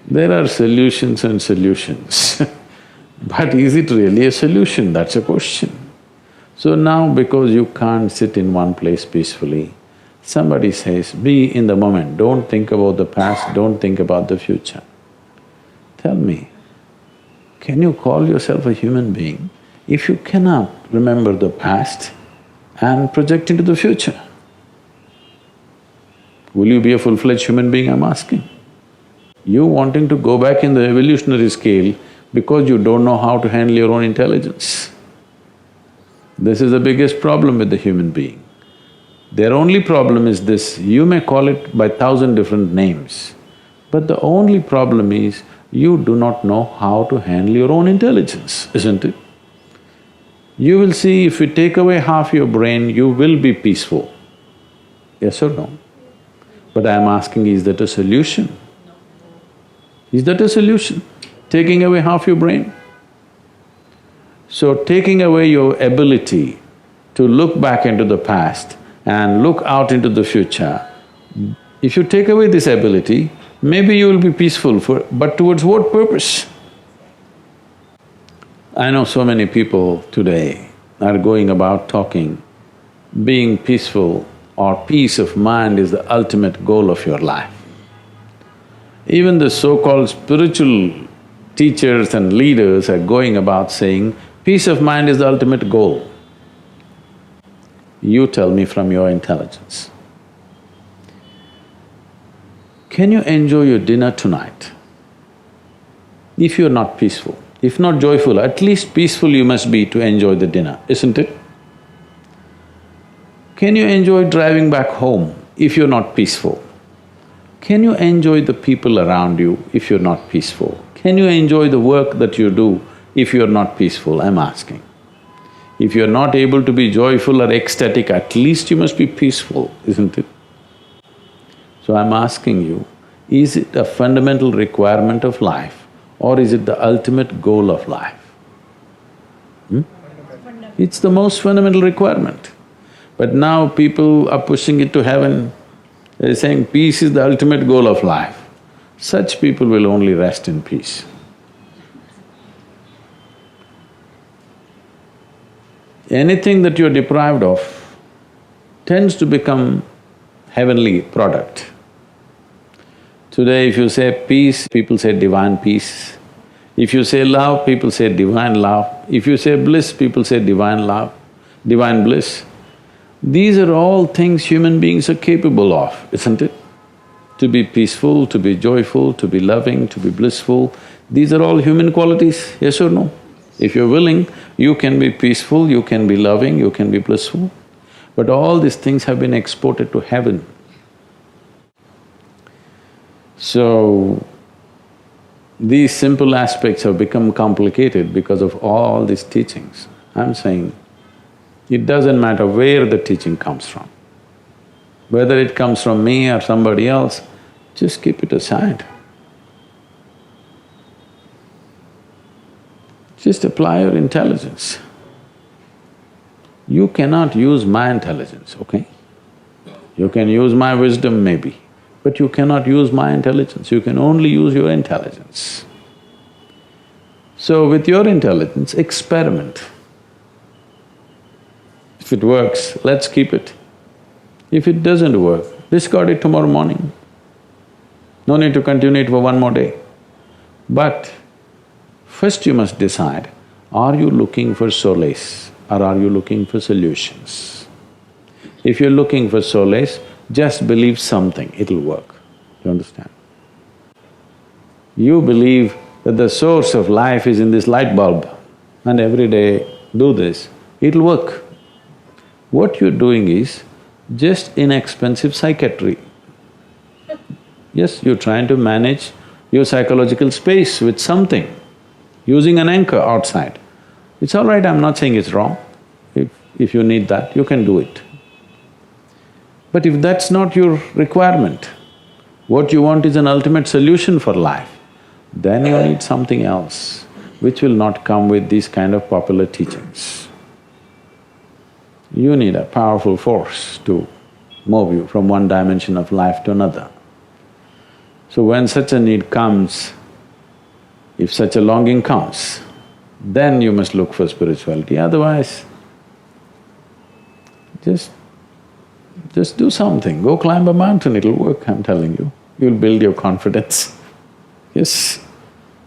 There are solutions and solutions but is it really a solution? That's a question. So now because you can't sit in one place peacefully, somebody says, be in the moment, don't think about the past, don't think about the future. Tell me, can you call yourself a human being if you cannot remember the past and project into the future? Will you be a full-fledged human being, I'm asking? You wanting to go back in the evolutionary scale because you don't know how to handle your own intelligence. This is the biggest problem with the human being. Their only problem is this, you may call it by 1,000 different names, but the only problem is you do not know how to handle your own intelligence, isn't it? You will see if you take away half your brain, you will be peaceful. Yes or no? But I am asking, is that a solution? Is that a solution? Taking away half your brain? So taking away your ability to look back into the past and look out into the future, if you take away this ability, maybe you will be peaceful but towards what purpose? I know so many people today are going about talking, being peaceful or peace of mind is the ultimate goal of your life. Even the so-called spiritual teachers and leaders are going about saying, peace of mind is the ultimate goal. You tell me from your intelligence, can you enjoy your dinner tonight if you're not peaceful? If not joyful, at least peaceful you must be to enjoy the dinner, isn't it? Can you enjoy driving back home if you're not peaceful? Can you enjoy the people around you if you're not peaceful? Can you enjoy the work that you do if you're not peaceful? I'm asking. If you're not able to be joyful or ecstatic, at least you must be peaceful, isn't it? So I'm asking you, is it a fundamental requirement of life or is it the ultimate goal of life? It's the most fundamental requirement. But now people are pushing it to heaven, they're saying peace is the ultimate goal of life. Such people will only rest in peace. Anything that you're deprived of tends to become heavenly product. Today if you say peace, people say divine peace. If you say love, people say divine love. If you say bliss, people say divine love, divine bliss. These are all things human beings are capable of, isn't it? to be peaceful, to be joyful, to be loving, to be blissful. These are all human qualities, yes or no? If you're willing, you can be peaceful, you can be loving, you can be blissful. But all these things have been exported to heaven. So, these simple aspects have become complicated because of all these teachings. I'm saying, it doesn't matter where the teaching comes from. Whether it comes from me or somebody else, just keep it aside. Just apply your intelligence. You cannot use my intelligence, okay? You can use my wisdom maybe, but you cannot use my intelligence, you can only use your intelligence. So with your intelligence, experiment. If it works, let's keep it. If it doesn't work, discard it tomorrow morning. No need to continue it for one more day. But first you must decide, are you looking for solace or are you looking for solutions? If you're looking for solace, just believe something, it'll work. You understand? You believe that the source of life is in this light bulb and every day do this, it'll work. What you're doing is just inexpensive psychiatry. Yes, you're trying to manage your psychological space with something, using an anchor outside. It's all right, I'm not saying it's wrong. If you need that, you can do it. But if that's not your requirement, what you want is an ultimate solution for life, then you need something else, which will not come with these kind of popular teachings. You need a powerful force to move you from one dimension of life to another. So when such a need comes, if such a longing comes, then you must look for spirituality, otherwise just do something, go climb a mountain, it'll work, I'm telling you. You'll build your confidence. Yes,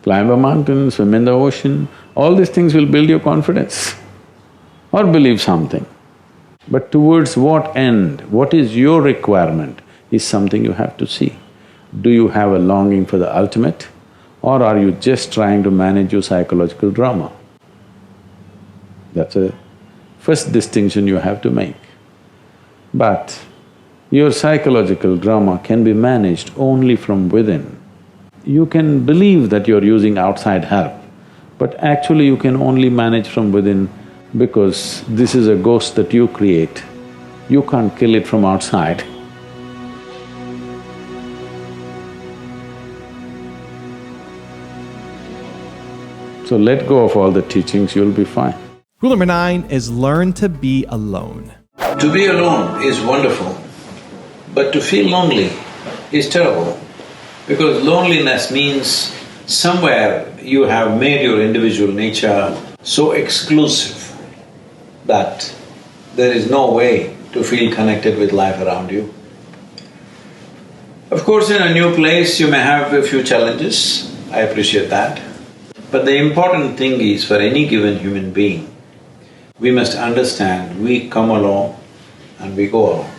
climb a mountain, swim in the ocean, all these things will build your confidence. Or believe something. But towards what end, what is your requirement is something you have to see. Do you have a longing for the ultimate or are you just trying to manage your psychological drama? That's a first distinction you have to make. But your psychological drama can be managed only from within. You can believe that you're using outside help, but actually you can only manage from within because this is a ghost that you create. You can't kill it from outside. So let go of all the teachings, you'll be fine. Rule number 9 is learn to be alone. To be alone is wonderful, but to feel lonely is terrible, because loneliness means somewhere you have made your individual nature so exclusive that there is no way to feel connected with life around you. Of course, in a new place you may have a few challenges, I appreciate that. But the important thing is, for any given human being, we must understand we come alone and we go alone.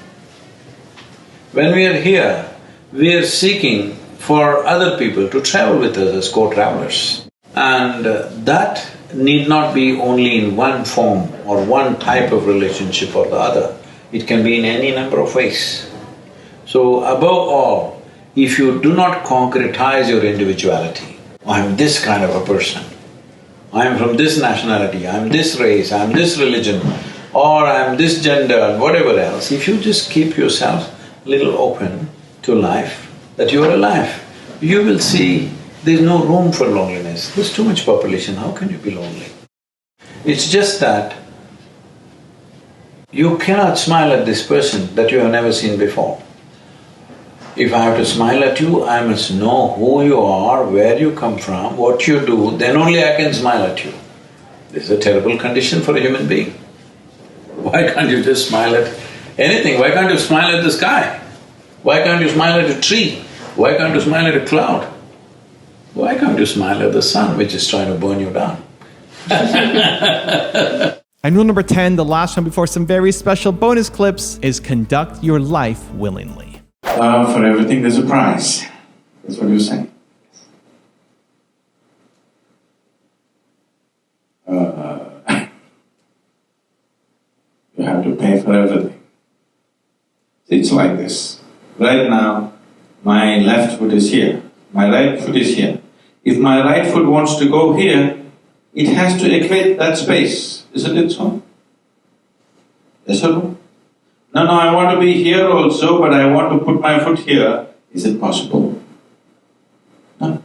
When we are here, we are seeking for other people to travel with us as co-travelers. And that need not be only in one form or one type of relationship or the other. It can be in any number of ways. So above all, if you do not concretize your individuality, I'm this kind of a person, I'm from this nationality, I'm this race, I'm this religion, or I'm this gender and whatever else, if you just keep yourself little open to life, that you are alive, you will see there's no room for loneliness. There's too much population, how can you be lonely? It's just that you cannot smile at this person that you have never seen before. If I have to smile at you, I must know who you are, where you come from, what you do, then only I can smile at you. This is a terrible condition for a human being. Why can't you just smile at anything? Why can't you smile at the sky? Why can't you smile at a tree? Why can't you smile at a cloud? Why can't you smile at the sun which is trying to burn you down? And rule number 10, the last one before some very special bonus clips, is conduct your life willingly. For everything there's a price. That's what you're saying. You have to pay for everything. It's like this. Right now, my left foot is here, my right foot is here. If my right foot wants to go here, it has to equate that space, isn't it so? Yes or no? No, I want to be here also, but I want to put my foot here. Is it possible? No.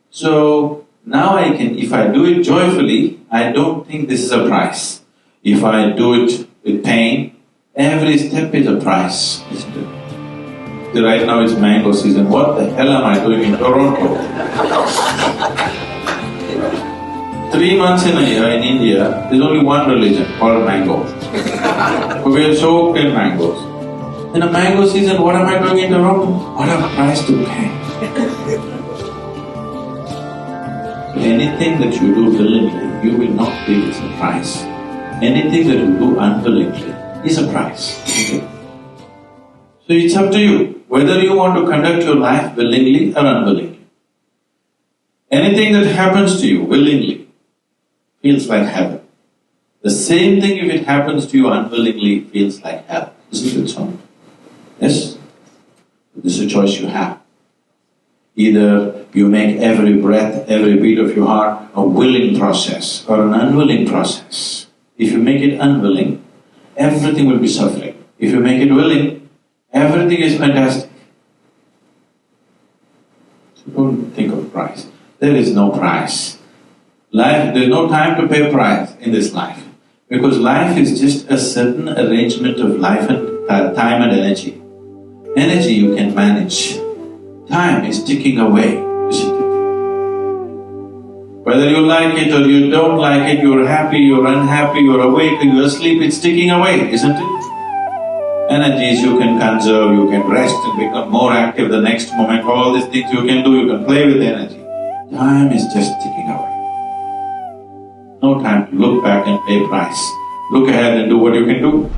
So, now I can, if I do it joyfully, I don't think this is a price. If I do it with pain, every step is a price, isn't it? So right now it's mango season, what the hell am I doing in Toronto? 3 months in a year in India, there's only one religion called mango. But we are soaked in mangoes. In a mango season, what am I doing in Toronto? What a price to pay. Anything that you do willingly, you will not feel it's a price. Anything that you do unwillingly is a price, okay? So it's up to you, whether you want to conduct your life willingly or unwillingly. Anything that happens to you willingly feels like heaven. The same thing if it happens to you unwillingly feels like hell, isn't it so? Yes? This is a choice you have. Either you make every breath, every beat of your heart a willing process or an unwilling process. If you make it unwilling, everything will be suffering. If you make it willing, everything is fantastic. So don't think of price. There is no price. Life, there's no time to pay price in this life. Because life is just a certain arrangement of life and time and energy. Energy you can manage. Time is ticking away, isn't it? Whether you like it or you don't like it, you're happy, you're unhappy, you're awake or you're asleep, it's ticking away, isn't it? Energies you can conserve, you can rest and become more active the next moment, all these things you can do, you can play with energy. Time is just ticking away. No time to look back and pay price. Look ahead and do what you can do.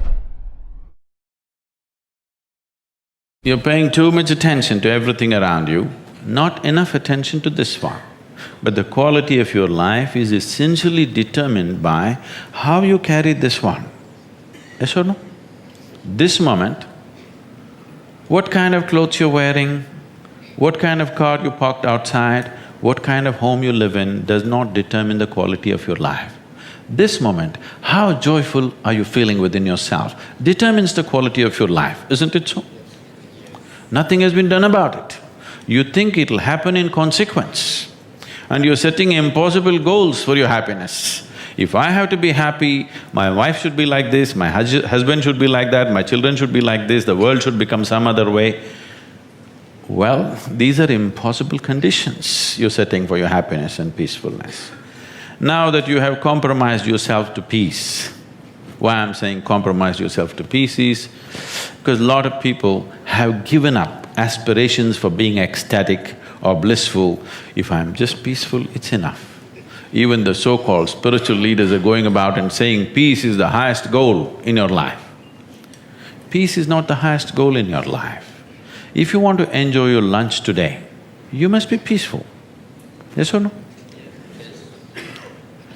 You're paying too much attention to everything around you, not enough attention to this one. But the quality of your life is essentially determined by how you carry this one. Yes or no? This moment, what kind of clothes you're wearing, what kind of car you parked outside, what kind of home you live in does not determine the quality of your life. This moment, how joyful are you feeling within yourself determines the quality of your life, isn't it so? Nothing has been done about it. You think it'll happen in consequence and you're setting impossible goals for your happiness. If I have to be happy, my wife should be like this, my husband should be like that, my children should be like this, the world should become some other way. Well, these are impossible conditions you're setting for your happiness and peacefulness. Now that you have compromised yourself to peace, why I'm saying compromise yourself to peace is because a lot of people have given up aspirations for being ecstatic or blissful. If I'm just peaceful, it's enough. Even the so-called spiritual leaders are going about and saying peace is the highest goal in your life. Peace is not the highest goal in your life. If you want to enjoy your lunch today, you must be peaceful. Yes or no?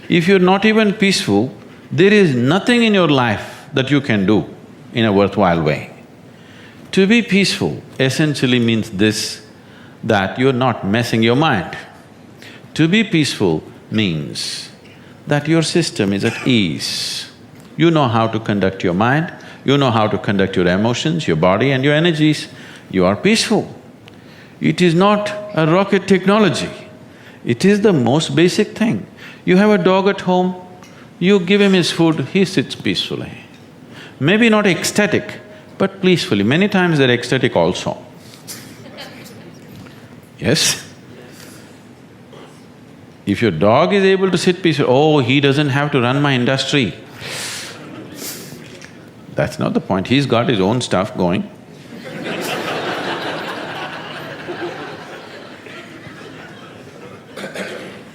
If you're not even peaceful, there is nothing in your life that you can do in a worthwhile way. To be peaceful essentially means this, that you're not messing your mind. To be peaceful means that your system is at ease. You know how to conduct your mind, you know how to conduct your emotions, your body and your energies. You are peaceful. It is not a rocket technology. It is the most basic thing. You have a dog at home, you give him his food, he sits peacefully. Maybe not ecstatic, but peacefully. Many times they're ecstatic also. Yes? If your dog is able to sit peacefully, oh, he doesn't have to run my industry. That's not the point, he's got his own stuff going.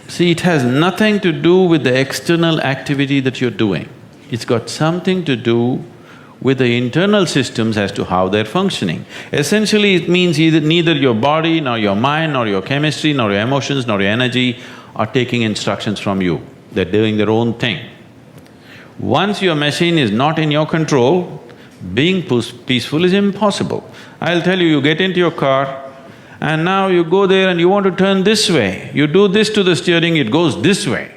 See, it has nothing to do with the external activity that you're doing. It's got something to do with the internal systems as to how they're functioning. Essentially, it means neither your body, nor your mind, nor your chemistry, nor your emotions, nor your energy are taking instructions from you. They're doing their own thing. Once your machine is not in your control, being peaceful is impossible. I'll tell you, you get into your car and now you go there and you want to turn this way. You do this to the steering, it goes this way.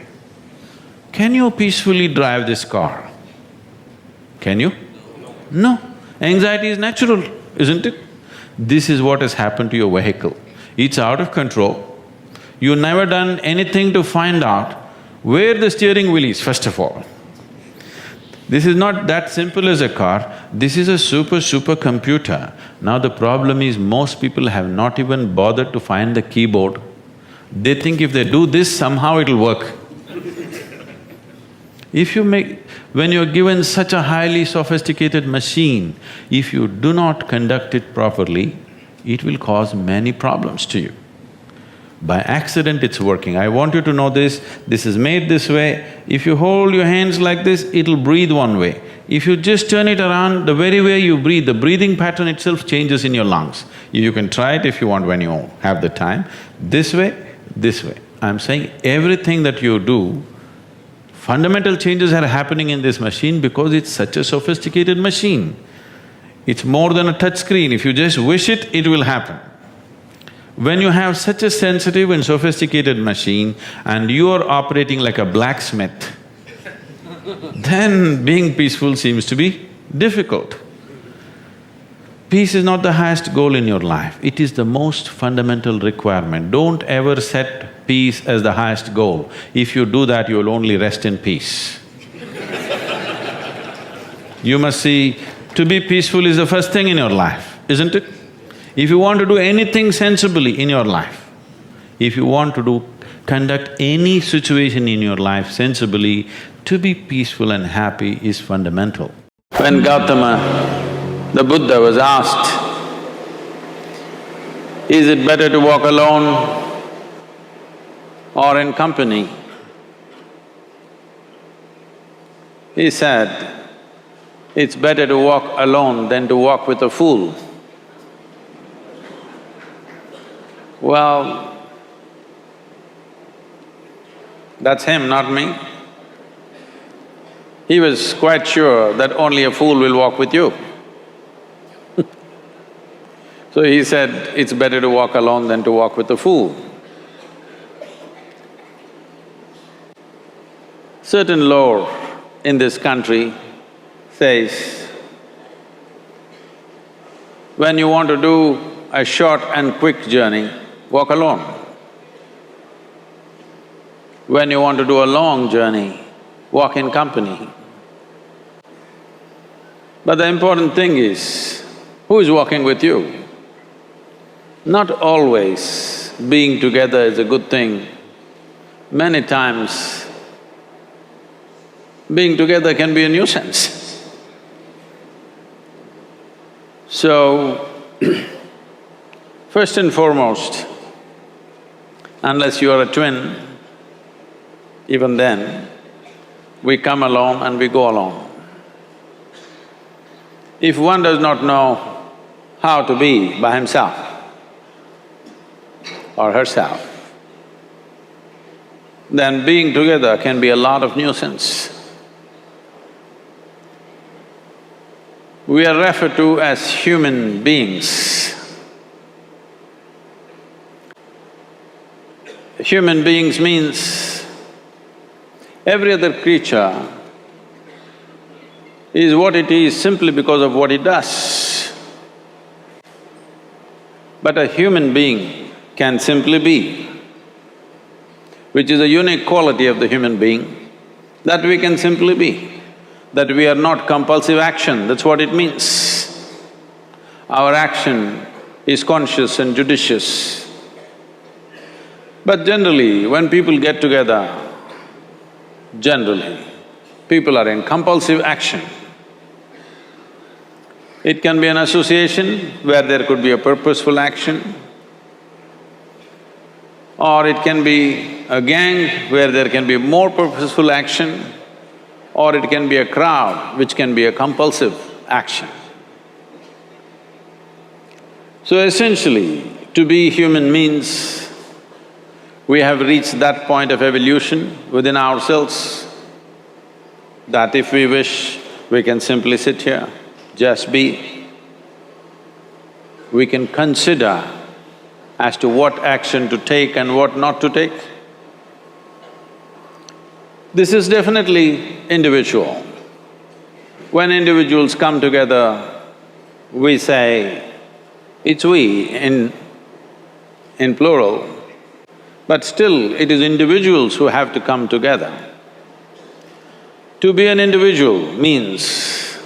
Can you peacefully drive this car? Can you? No. Anxiety is natural, isn't it? This is what has happened to your vehicle. It's out of control. You've never done anything to find out where the steering wheel is, first of all. This is not that simple as a car, this is a super computer. Now the problem is most people have not even bothered to find the keyboard. They think if they do this, somehow it'll work. When you're given such a highly sophisticated machine, if you do not conduct it properly, it will cause many problems to you. By accident it's working. I want you to know this is made this way. If you hold your hands like this, it'll breathe one way. If you just turn it around, the very way you breathe, the breathing pattern itself changes in your lungs. You can try it if you want when you have the time. This way, this way. I'm saying everything that you do, fundamental changes are happening in this machine because it's such a sophisticated machine. It's more than a touch screen. If you just wish it, it will happen. When you have such a sensitive and sophisticated machine and you are operating like a blacksmith, then being peaceful seems to be difficult. Peace is not the highest goal in your life, it is the most fundamental requirement. Don't ever set peace as the highest goal. If you do that, you will only rest in peace. You must see, to be peaceful is the first thing in your life, isn't it? If you want to do anything sensibly in your life, if you want to conduct any situation in your life sensibly, to be peaceful and happy is fundamental. When Gautama, the Buddha, was asked, is it better to walk alone or in company? He said, it's better to walk alone than to walk with a fool. Well, that's him, not me. He was quite sure that only a fool will walk with you. So he said, it's better to walk alone than to walk with a fool. Certain lore in this country says, when you want to do a short and quick journey, walk alone. When you want to do a long journey, walk in company. But the important thing is, who is walking with you? Not always being together is a good thing. Many times, being together can be a nuisance. So, first and foremost, unless you are a twin, even then, we come alone and we go alone. If one does not know how to be by himself or herself, then being together can be a lot of nuisance. We are referred to as human beings. Human beings means every other creature is what it is simply because of what it does. But a human being can simply be, which is a unique quality of the human being, that we can simply be, that we are not compulsive action, that's what it means. Our action is conscious and judicious. But generally, when people get together, generally, people are in compulsive action. It can be an association where there could be a purposeful action, or it can be a gang where there can be more purposeful action, or it can be a crowd which can be a compulsive action. So essentially, to be human means we have reached that point of evolution within ourselves that if we wish, we can simply sit here, just be. We can consider as to what action to take and what not to take. This is definitely individual. When individuals come together, we say, it's we in plural, but still it is individuals who have to come together. To be an individual means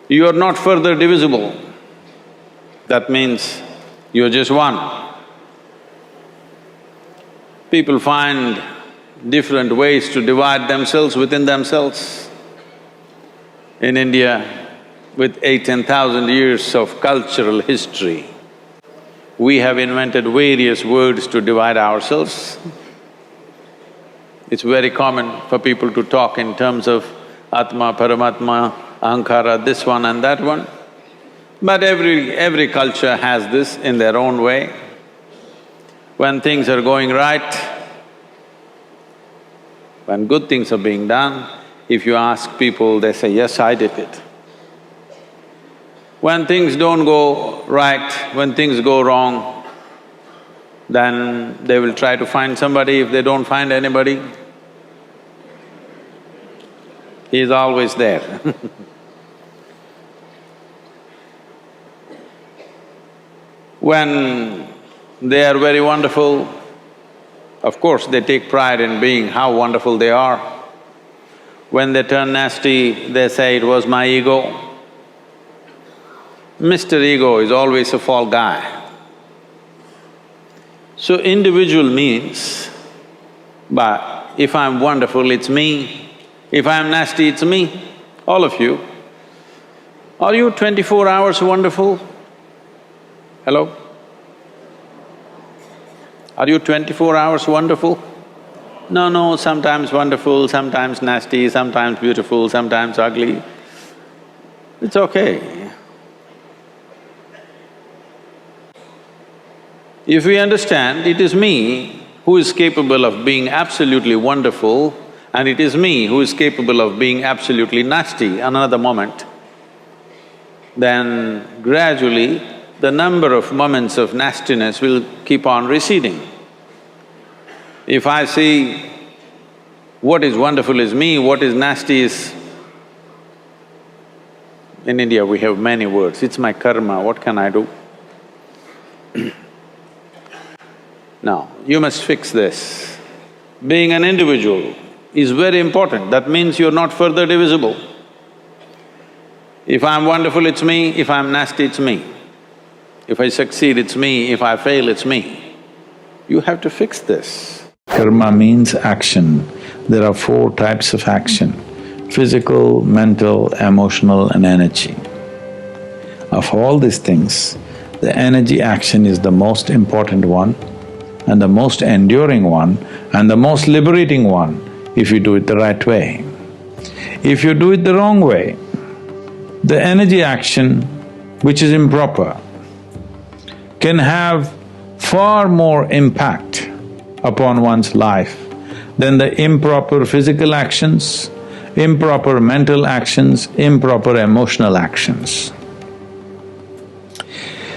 you are not further divisible. That means you're just one. People find different ways to divide themselves within themselves. In India, with 10,000 years of cultural history, we have invented various words to divide ourselves. It's very common for people to talk in terms of Atma, Paramatma, Ahankara, this one and that one. But every culture has this in their own way. When things are going right, when good things are being done, if you ask people, they say, yes, I did it. When things don't go right, when things go wrong, then they will try to find somebody. If they don't find anybody, he is always there. When they are very wonderful, of course they take pride in being how wonderful they are. When they turn nasty, they say, it was my ego. Mr. Ego is always a fall guy. So individual means, but if I'm wonderful, it's me. If I'm nasty, it's me, all of you. Are you 24 hours wonderful? Hello? Are you 24 hours wonderful? No, sometimes wonderful, sometimes nasty, sometimes beautiful, sometimes ugly. It's okay. If we understand it is me who is capable of being absolutely wonderful and it is me who is capable of being absolutely nasty another moment, then gradually the number of moments of nastiness will keep on receding. If I see what is wonderful is me, what is nasty is… In India we have many words, it's my karma, what can I do? Now, you must fix this. Being an individual is very important, that means you're not further divisible. If I'm wonderful, it's me, if I'm nasty, it's me. If I succeed, it's me, if I fail, it's me. You have to fix this. Karma means action. There are 4 types of action: physical, mental, emotional and energy. Of all these things, the energy action is the most important one and the most enduring one and the most liberating one if you do it the right way. If you do it the wrong way, the energy action, which is improper, can have far more impact upon one's life than the improper physical actions, improper mental actions, improper emotional actions.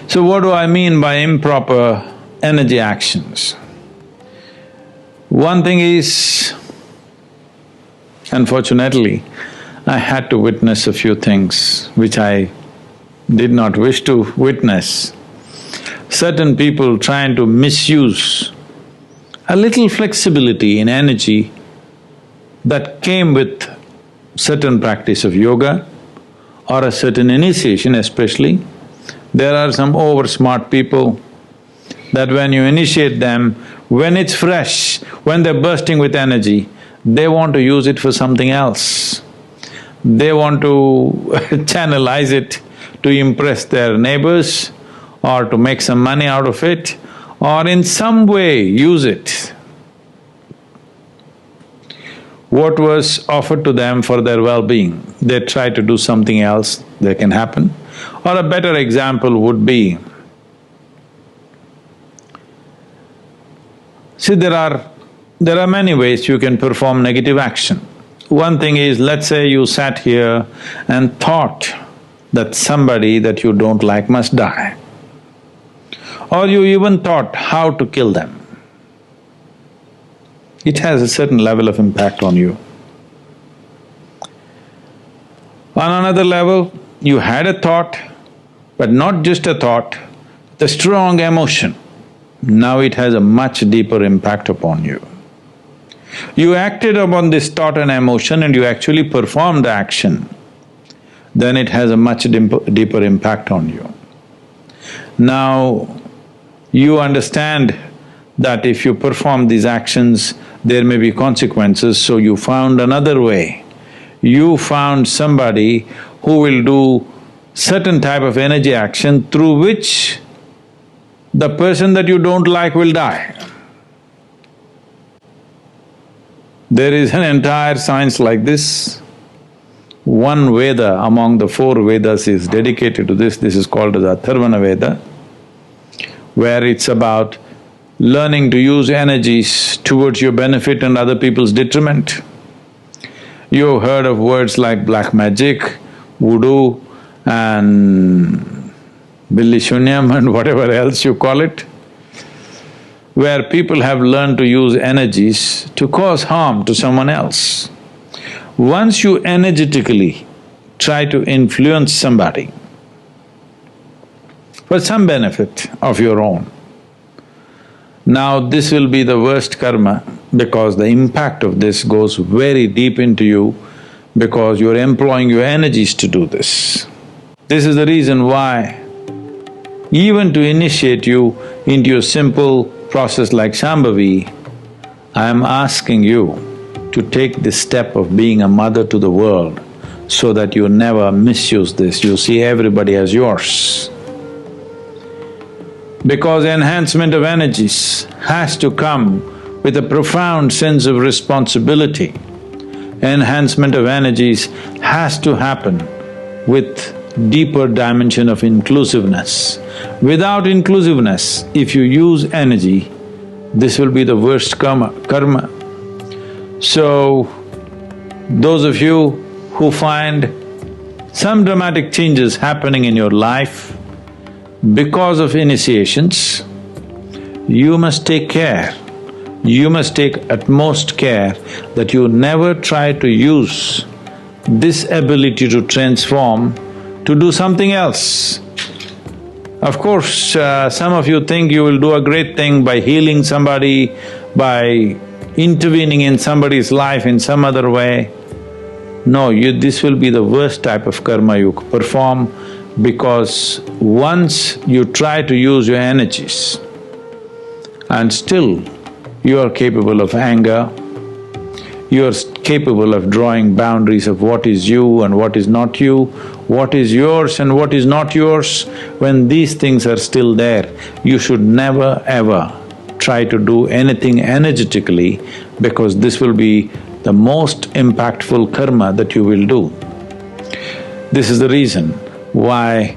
So what do I mean by improper energy actions? One thing is, unfortunately, I had to witness a few things which I did not wish to witness. Certain people trying to misuse a little flexibility in energy that came with certain practice of yoga or a certain initiation especially. There are some over-smart people that when you initiate them, when it's fresh, when they're bursting with energy, they want to use it for something else. They want to channelize it to impress their neighbors or to make some money out of it or in some way use it. what was offered to them for their well-being, they try to do something else, that can happen. Or a better example would be, see, there are many ways you can perform negative action. One thing is, let's say you sat here and thought that somebody that you don't like must die, or you even thought how to kill them. It has a certain level of impact on you. On another level, you had a thought, but not just a thought, the strong emotion. Now it has a much deeper impact upon you. You acted upon this thought and emotion and you actually performed the action, then it has a much deeper impact on you. Now, you understand that if you perform these actions, there may be consequences, so you found another way. You found somebody who will do certain type of energy action through which the person that you don't like will die. There is an entire science like this. One Veda among the 4 Vedas is dedicated to this is called as Atharvana Veda, where it's about learning to use energies towards your benefit and other people's detriment. You've heard of words like black magic, voodoo and billi shunyam and whatever else you call it, where people have learned to use energies to cause harm to someone else. Once you energetically try to influence somebody for some benefit of your own, now this will be the worst karma because the impact of this goes very deep into you because you're employing your energies to do this. This is the reason why even to initiate you into a simple process like Shambhavi, I am asking you to take this step of being a mother to the world so that you never misuse this, you see everybody as yours. Because enhancement of energies has to come with a profound sense of responsibility. Enhancement of energies has to happen with deeper dimension of inclusiveness. Without inclusiveness, if you use energy, this will be the worst karma. So, those of you who find some dramatic changes happening in your life because of initiations, you must take care. You must take utmost care that you never try to use this ability to transform to do something else. Of course, some of you think you will do a great thing by healing somebody, by intervening in somebody's life in some other way. No, this will be the worst type of karma you perform because once you try to use your energies and still you are capable of anger, you are capable of drawing boundaries of what is you and what is not you, what is yours and what is not yours, when these things are still there, you should never ever try to do anything energetically because this will be the most impactful karma that you will do. This is the reason why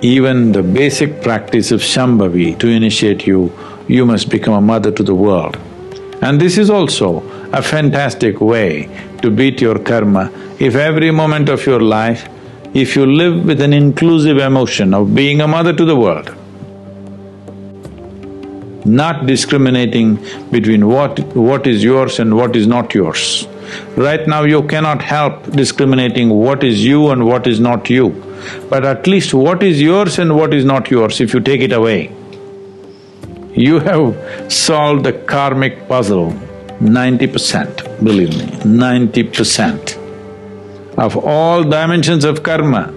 even the basic practice of Shambhavi, to initiate you, you must become a mother to the world. And this is also a fantastic way to beat your karma. If every moment of your life, if you live with an inclusive emotion of being a mother to the world, not discriminating between what is yours and what is not yours. Right now you cannot help discriminating what is you and what is not you, but at least what is yours and what is not yours, if you take it away, you have solved the karmic puzzle 90%, believe me, 90%. Of all dimensions of karma,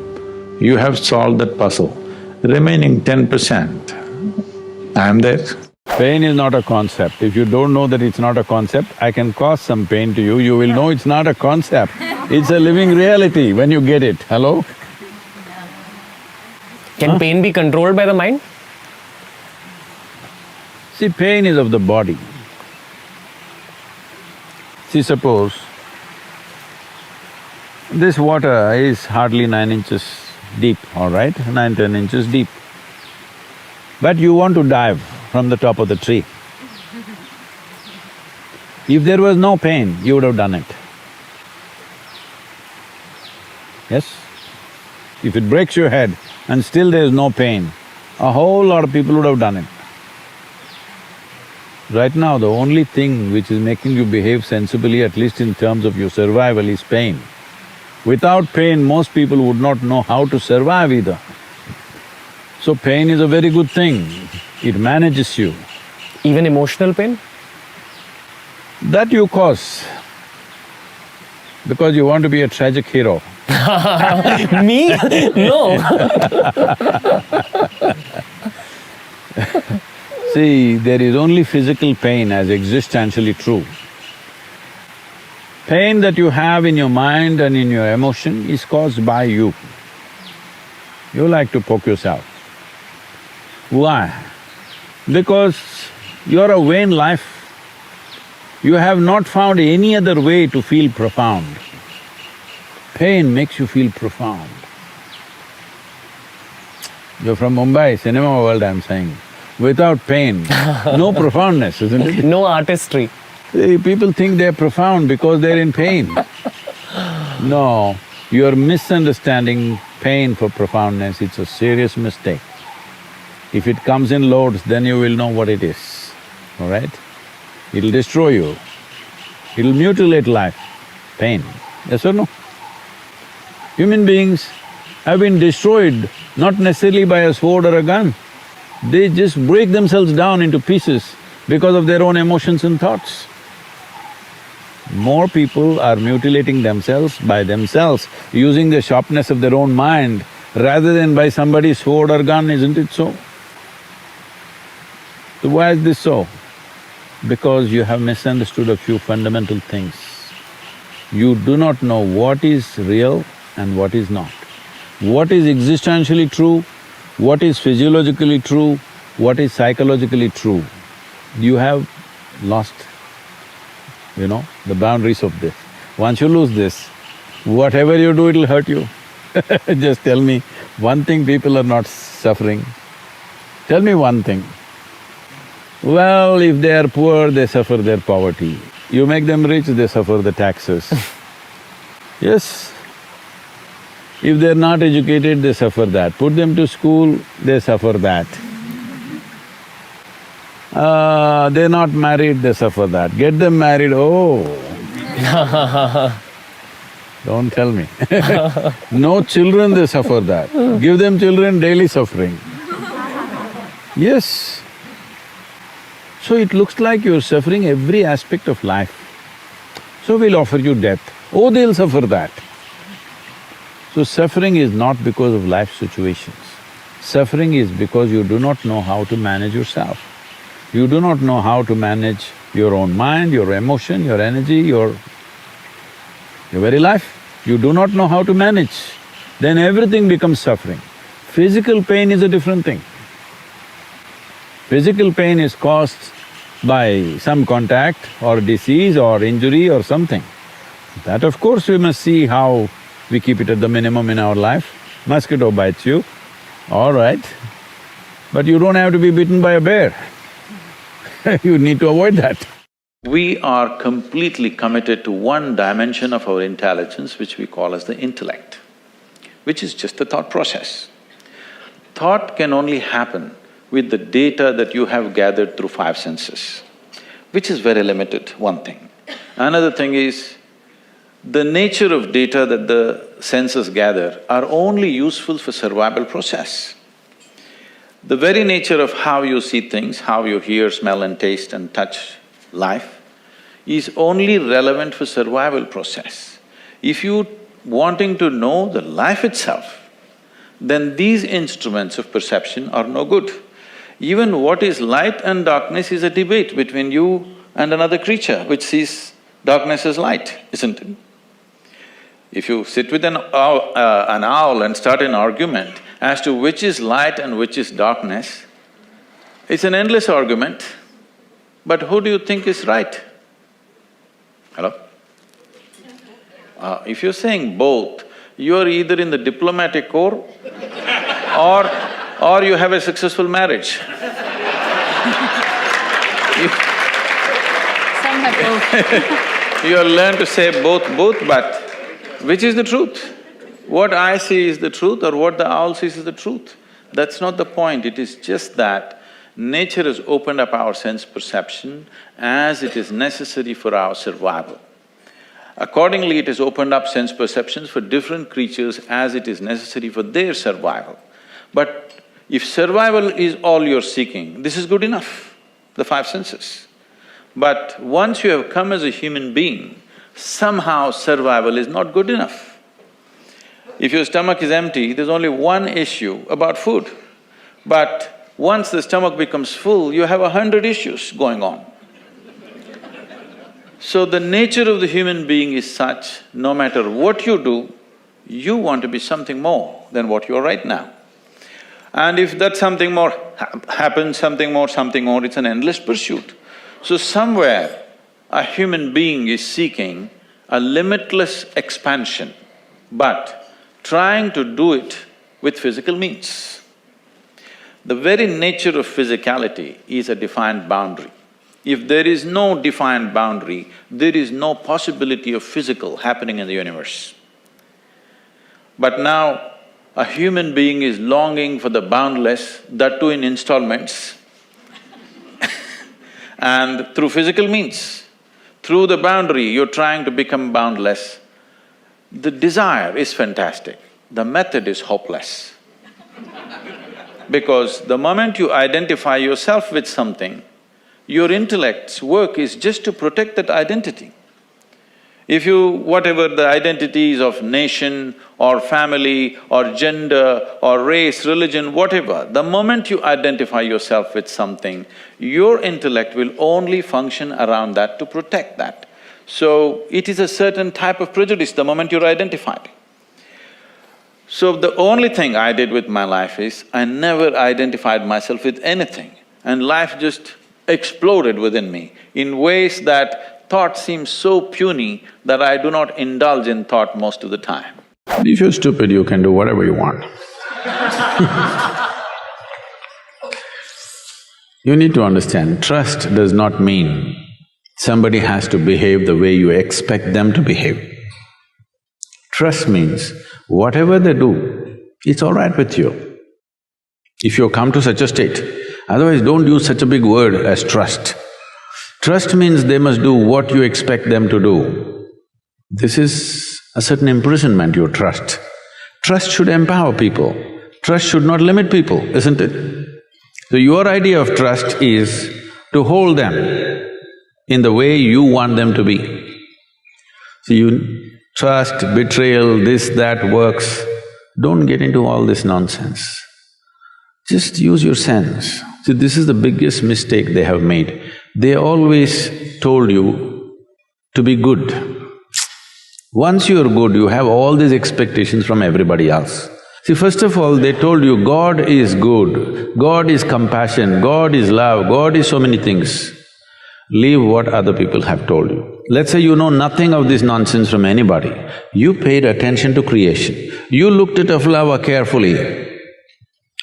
you have solved that puzzle. Remaining 10%, I am there. Pain is not a concept. If you don't know that it's not a concept, I can cause some pain to you, you will know it's not a concept. It's a living reality when you get it. Hello? Can pain be controlled by the mind? See, pain is of the body. See, suppose This water is hardly 9 inches deep, all right, 9–10 inches deep. But you want to dive from the top of the tree. If there was no pain, you would have done it. Yes? If it breaks your head and still there is no pain, a whole lot of people would have done it. Right now, the only thing which is making you behave sensibly, at least in terms of your survival, is pain. Without pain, most people would not know how to survive either. So pain is a very good thing, it manages you. Even emotional pain? That you cause, because you want to be a tragic hero. Me? No. See, there is only physical pain as existentially true. Pain that you have in your mind and in your emotion is caused by you. You like to poke yourself. Why? Because you're a vain life. You have not found any other way to feel profound. Pain makes you feel profound. You're from Mumbai, cinema world, I'm saying. Without pain, no profoundness, isn't it? No artistry. See, people think they're profound because they're in pain. No, you're misunderstanding pain for profoundness, it's a serious mistake. If it comes in loads, then you will know what it is, all right? It'll destroy you, it'll mutilate life, pain, yes or no? Human beings have been destroyed not necessarily by a sword or a gun. They just break themselves down into pieces because of their own emotions and thoughts. More people are mutilating themselves by themselves, using the sharpness of their own mind rather than by somebody's sword or gun, isn't it so? So why is this so? Because you have misunderstood a few fundamental things. You do not know what is real and what is not. What is existentially true, what is physiologically true, what is psychologically true. You have lost, the boundaries of this. Once you lose this, whatever you do, it'll hurt you. Just tell me one thing people are not suffering. Tell me one thing. Well, if they are poor, they suffer their poverty. You make them rich, they suffer the taxes. Yes. If they're not educated, they suffer that. Put them to school, they suffer that. They're not married, they suffer that. Get them married, oh. Don't tell me. No children, they suffer that. Give them children, daily suffering. Yes. So it looks like you're suffering every aspect of life. So we'll offer you death. Oh, they'll suffer that. So suffering is not because of life situations. Suffering is because you do not know how to manage yourself. You do not know how to manage your own mind, your emotion, your energy, your very life. You do not know how to manage. Then everything becomes suffering. Physical pain is a different thing. Physical pain is caused by some contact or disease or injury or something. That of course we must see how we keep it at the minimum in our life. Mosquito bites you, all right, but you don't have to be bitten by a bear. You need to avoid that. We are completely committed to one dimension of our intelligence which we call as the intellect, which is just the thought process. Thought can only happen with the data that you have gathered through 5 senses, which is very limited, one thing. Another thing is, the nature of data that the senses gather are only useful for survival process. The very nature of how you see things, how you hear, smell and taste and touch life is only relevant for survival process. If you wanting to know the life itself, then these instruments of perception are no good. Even what is light and darkness is a debate between you and another creature which sees darkness as light, isn't it? If you sit with an owl and start an argument as to which is light and which is darkness, it's an endless argument, but who do you think is right? Hello? If you're saying both, you're either in the diplomatic corps or you have a successful marriage. Some have both. You have learned to say both, but which is the truth? What I see is the truth or what the owl sees is the truth? That's not the point, it is just that nature has opened up our sense perception as it is necessary for our survival. Accordingly, it has opened up sense perceptions for different creatures as it is necessary for their survival. But if survival is all you're seeking, this is good enough, the five senses. But once you have come as a human being, somehow survival is not good enough. If your stomach is empty, there's only one issue about food. But once the stomach becomes full, you have 100 issues going on. So the nature of the human being is such, no matter what you do, you want to be something more than what you are right now. And if that something more happens, something more, it's an endless pursuit. So somewhere, a human being is seeking a limitless expansion, but trying to do it with physical means. The very nature of physicality is a defined boundary. If there is no defined boundary, there is no possibility of physical happening in the universe. But now, a human being is longing for the boundless, that too in installments and through physical means. Through the boundary, you're trying to become boundless. The desire is fantastic, the method is hopeless. Because the moment you identify yourself with something, your intellect's work is just to protect that identity. If you… whatever the identities of nation or family or gender or race, religion, whatever, the moment you identify yourself with something, your intellect will only function around that to protect that. So, it is a certain type of prejudice the moment you're identified. So, the only thing I did with my life is, I never identified myself with anything, and life just exploded within me in ways that thought seems so puny that I do not indulge in thought most of the time. If you're stupid, you can do whatever you want. You need to understand, trust does not mean somebody has to behave the way you expect them to behave. Trust means whatever they do, it's all right with you. If you come to such a state, otherwise don't use such a big word as trust. Trust means they must do what you expect them to do. This is a certain imprisonment, your trust. Trust should empower people. Trust should not limit people, isn't it? So your idea of trust is to hold them in the way you want them to be. So you… trust, betrayal, this, that works. Don't get into all this nonsense. Just use your sense. See, this is the biggest mistake they have made. They always told you to be good. Once you're good, you have all these expectations from everybody else. See, first of all, they told you God is good, God is compassion, God is love, God is so many things. Leave what other people have told you. Let's say you know nothing of this nonsense from anybody. You paid attention to creation. You looked at a flower carefully.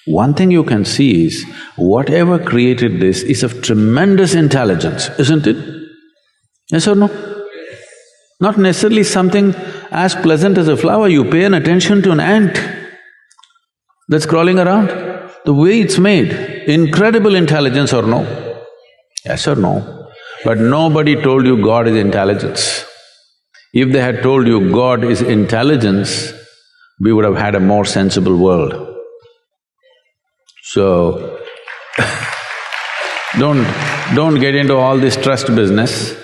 One thing you can see is, whatever created this is of tremendous intelligence, isn't it? Yes or no? Not necessarily something as pleasant as a flower, you pay an attention to an ant that's crawling around. The way it's made, incredible intelligence or no? Yes or no? But nobody told you God is intelligence. If they had told you God is intelligence, we would have had a more sensible world. So, don't get into all this trust business.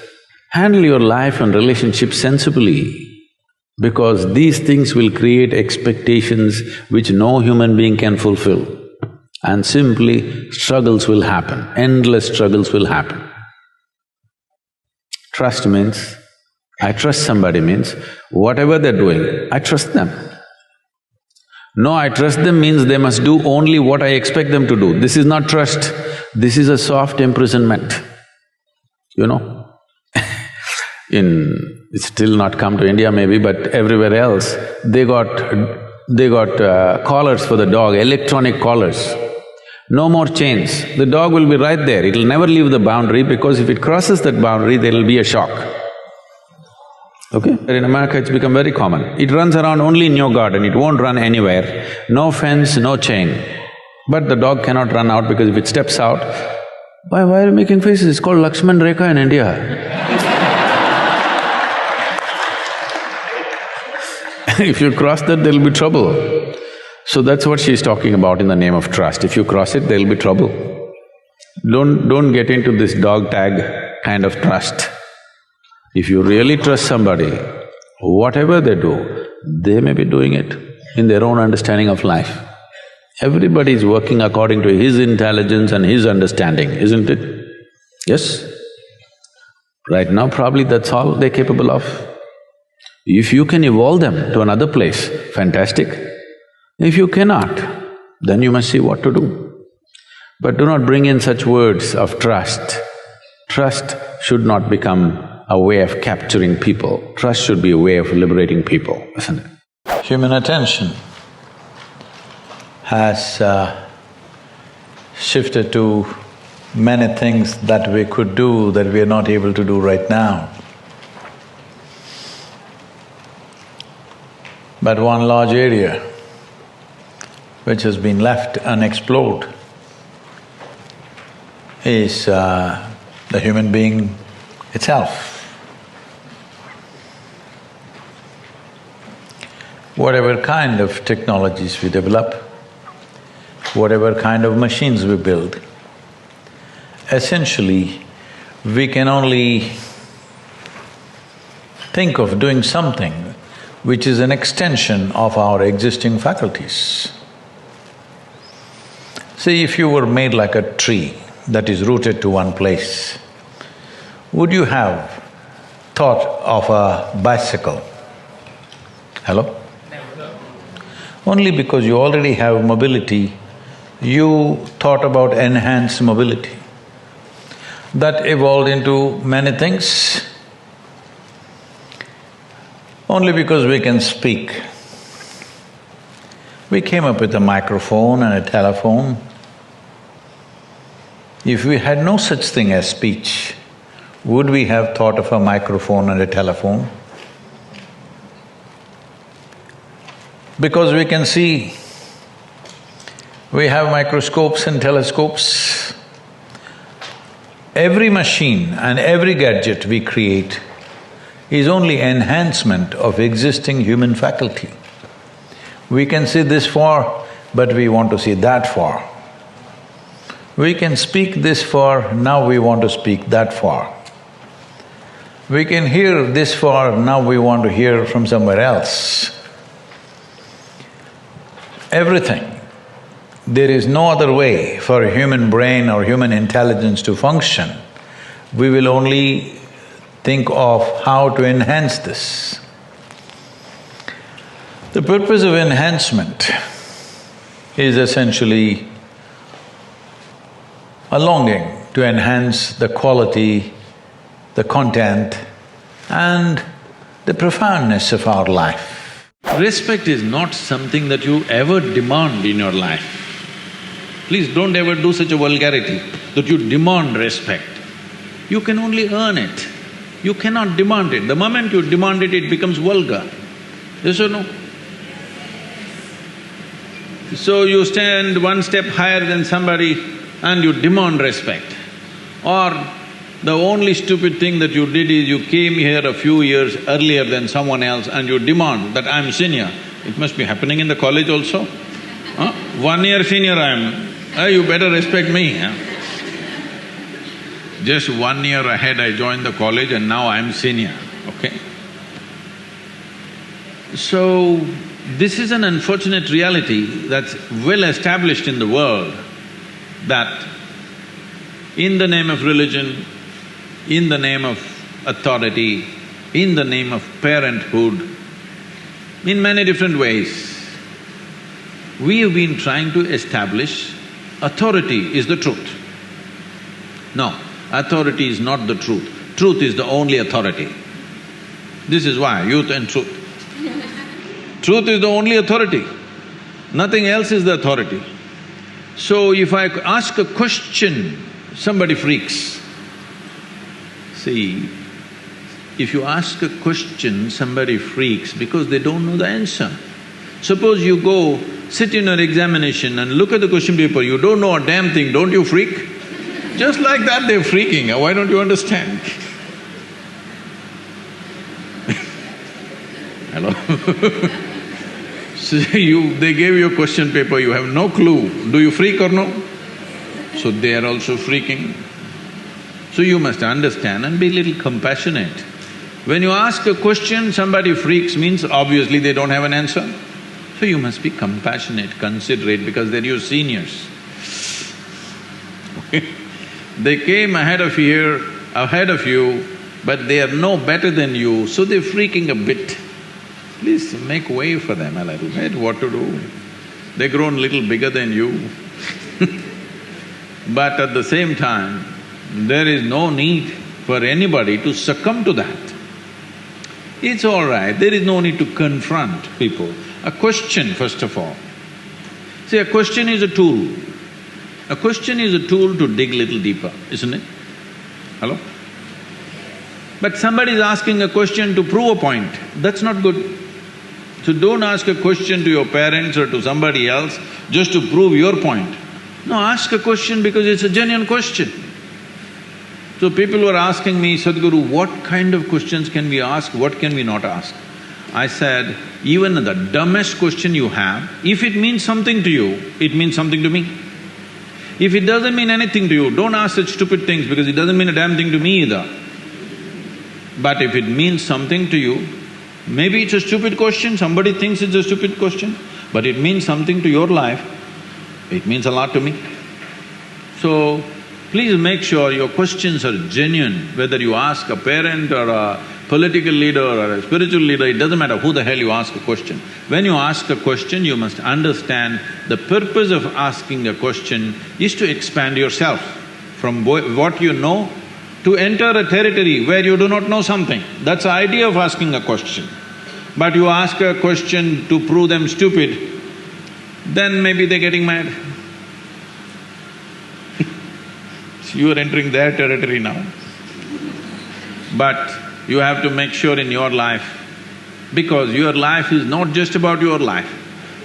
Handle your life and relationships sensibly, because these things will create expectations which no human being can fulfill. And simply, struggles will happen, endless struggles will happen. Trust means, I trust somebody means, whatever they're doing, I trust them. No, I trust them means they must do only what I expect them to do. This is not trust, this is a soft imprisonment, you know. it's still not come to India maybe, but everywhere else, they got collars for the dog, electronic collars. No more chains. The dog will be right there, it'll never leave the boundary because if it crosses that boundary, there'll be a shock. Okay? In America, it's become very common. It runs around only in your garden, it won't run anywhere. No fence, no chain. But the dog cannot run out because if it steps out, why are you making faces? It's called Lakshman Rekha in India. If you cross that, there'll be trouble. So that's what she's talking about in the name of trust. If you cross it, there'll be trouble. Don't get into this dog tag kind of trust. If you really trust somebody, whatever they do, they may be doing it in their own understanding of life. Everybody is working according to his intelligence and his understanding, isn't it? Yes? Right now, probably that's all they're capable of. If you can evolve them to another place, fantastic. If you cannot, then you must see what to do. But do not bring in such words of trust. Trust should not become a way of capturing people. Trust should be a way of liberating people, isn't it? Human attention has shifted to many things that we could do that we are not able to do right now. But one large area which has been left unexplored is the human being itself. Whatever kind of technologies we develop, whatever kind of machines we build, essentially we can only think of doing something which is an extension of our existing faculties. See, if you were made like a tree that is rooted to one place, would you have thought of a bicycle? Hello? Never. Only because you already have mobility, you thought about enhanced mobility. That evolved into many things. Only because we can speak. We came up with a microphone and a telephone. If we had no such thing as speech, would we have thought of a microphone and a telephone? Because we can see, we have microscopes and telescopes. Every machine and every gadget we create is only enhancement of existing human faculty. We can see this far, but we want to see that far. We can speak this far, now we want to speak that far. We can hear this far, now we want to hear from somewhere else. Everything. There is no other way for a human brain or human intelligence to function. We will only think of how to enhance this. The purpose of enhancement is essentially a longing to enhance the quality, the content and the profoundness of our life. Respect is not something that you ever demand in your life. Please don't ever do such a vulgarity that you demand respect. You can only earn it. You cannot demand it. The moment you demand it, it becomes vulgar. Yes or no? So you stand one step higher than somebody and you demand respect. Or the only stupid thing that you did is you came here a few years earlier than someone else and you demand that I'm senior. It must be happening in the college also. 1 year senior I am, you better respect me. Just 1 year ahead I joined the college and now I'm senior, okay? So, this is an unfortunate reality that's well established in the world, that in the name of religion, in the name of authority, in the name of parenthood, in many different ways, we have been trying to establish authority is the truth. No, authority is not the truth. Truth is the only authority. This is why, youth and truth. Truth is the only authority, nothing else is the authority. So if I ask a question, somebody freaks. See, if you ask a question, somebody freaks because they don't know the answer. Suppose you go, sit in an examination and look at the question paper, you don't know a damn thing, don't you freak? Just like that they're freaking, why don't you understand? Hello? So they gave you a question paper, you have no clue, do you freak or no? So they are also freaking. So you must understand and be a little compassionate. When you ask a question, somebody freaks means obviously they don't have an answer. So you must be compassionate, considerate because they're your seniors. They came ahead of you, but they are no better than you, so they're freaking a bit. Please make way for them a little bit, what to do? They've grown a little bigger than you. But at the same time, there is no need for anybody to succumb to that. It's all right, there is no need to confront people. A question, first of all. See, a question is a tool. A question is a tool to dig little deeper, isn't it? Hello? But somebody is asking a question to prove a point, that's not good. So don't ask a question to your parents or to somebody else just to prove your point. No, ask a question because it's a genuine question. So people were asking me, Sadhguru, what kind of questions can we ask, what can we not ask? I said, even the dumbest question you have, if it means something to you, it means something to me. If it doesn't mean anything to you, don't ask such stupid things because it doesn't mean a damn thing to me either. But if it means something to you, maybe it's a stupid question, somebody thinks it's a stupid question, but it means something to your life, it means a lot to me. So, please make sure your questions are genuine, whether you ask a parent or a political leader or a spiritual leader, it doesn't matter who the hell you ask a question. When you ask a question, you must understand the purpose of asking a question is to expand yourself from what you know to enter a territory where you do not know something. That's the idea of asking a question. But you ask a question to prove them stupid, then maybe they're getting mad. You are entering their territory now. But you have to make sure in your life, because your life is not just about your life.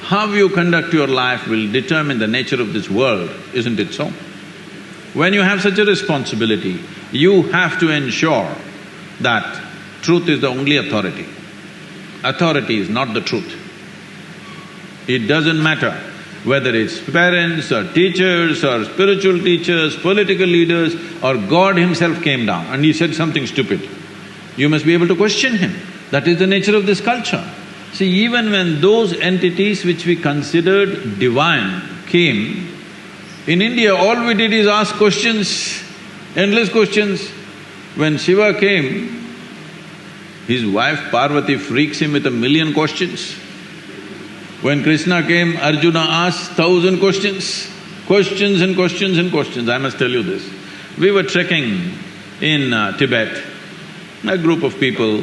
How you conduct your life will determine the nature of this world, isn't it so? When you have such a responsibility, you have to ensure that truth is the only authority. Authority is not the truth. It doesn't matter whether it's parents or teachers or spiritual teachers, political leaders, or God himself came down and he said something stupid. You must be able to question him. That is the nature of this culture. See, even when those entities which we considered divine came, in India all we did is ask questions, endless questions. When Shiva came, his wife Parvati freaks him with 1,000,000 questions. When Krishna came, Arjuna asked 1,000 questions, questions and questions and questions. I must tell you this. We were trekking in Tibet, a group of people,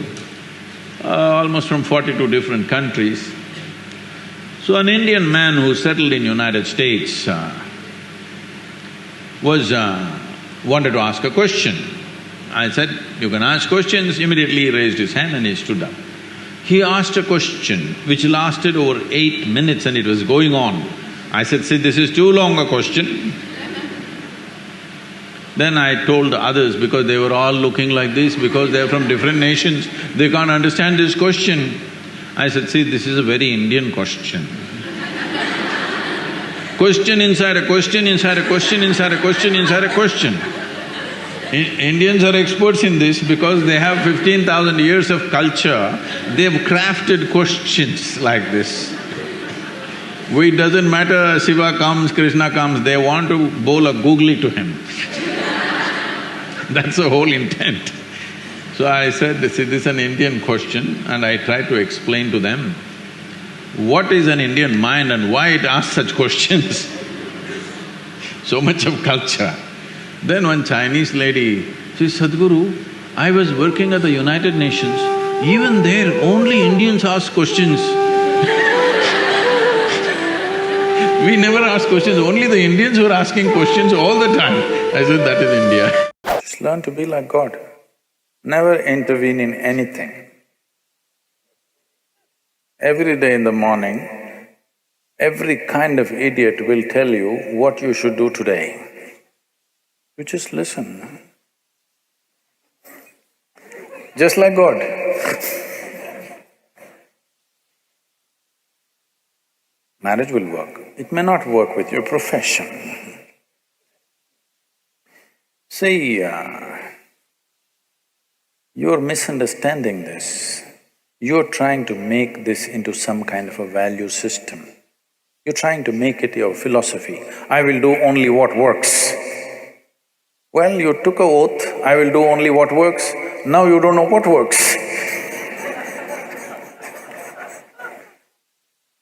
almost from 42 different countries. So an Indian man who settled in United States wanted to ask a question. I said, you can ask questions. Immediately he raised his hand and he stood up. He asked a question which lasted over 8 minutes and it was going on. I said, see, this is too long a question. Then I told the others, because they were all looking like this, because they're from different nations, they can't understand this question. I said, see, this is a very Indian question. Question inside a question, inside a question, inside a question, inside a question. Indians are experts in this because they have 15,000 years of culture, they've crafted questions like this. It doesn't matter Shiva comes, Krishna comes, they want to bowl a googly to him. That's the whole intent. So I said, this is an Indian question, and I tried to explain to them what is an Indian mind and why it asks such questions. So much of culture. Then one Chinese lady, she said, Sadhguru, I was working at the United Nations, Even there, only Indians ask questions. We never ask questions, only the Indians were asking questions all the time. I said, that is India. Just learn to be like God. Never intervene in anything. Every day in the morning, every kind of idiot will tell you what you should do today. You just listen. Just like God. Marriage will work. It may not work with your profession. See, you're misunderstanding this. You're trying to make this into some kind of a value system. You're trying to make it your philosophy. I will do only what works. Well, you took an oath, I will do only what works. Now you don't know what works.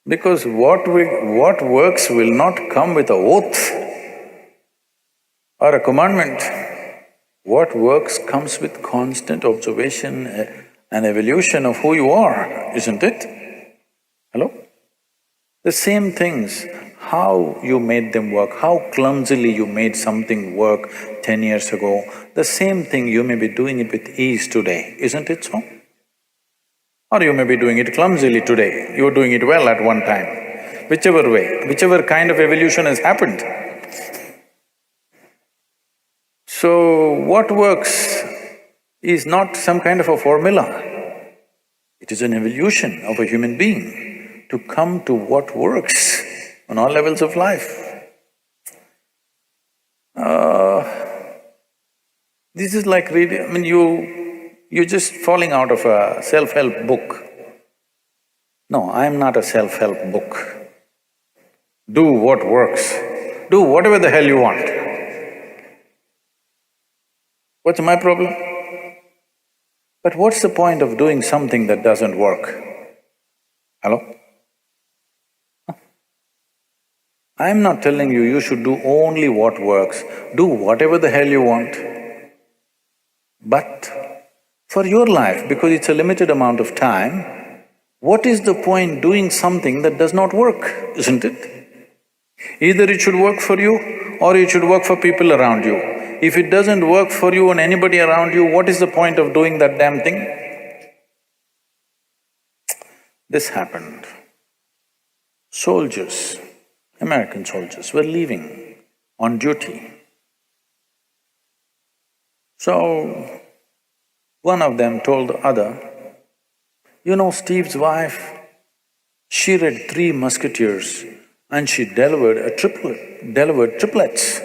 Because what works will not come with an oath or a commandment. What works comes with constant observation and evolution of who you are, isn't it? Hello? The same things, how you made them work, how clumsily you made something work 10 years ago, the same thing you may be doing it with ease today, isn't it so? Or you may be doing it clumsily today, you were doing it well at one time. Whichever way, whichever kind of evolution has happened. So, what works is not some kind of a formula. It is an evolution of a human being to come to what works on all levels of life. This is like reading… I mean, you're just falling out of a self-help book. No, I'm not a self-help book. Do what works. Do whatever the hell you want. What's my problem? But what's the point of doing something that doesn't work? Hello? I'm not telling you, you should do only what works. Do whatever the hell you want. But for your life, because it's a limited amount of time, what is the point doing something that does not work, isn't it? Either it should work for you or it should work for people around you. If it doesn't work for you and anybody around you, what is the point of doing that damn thing? This happened. Soldiers, American soldiers were leaving on duty. So, one of them told the other, you know, Steve's wife, she read 3 Musketeers and she delivered triplets.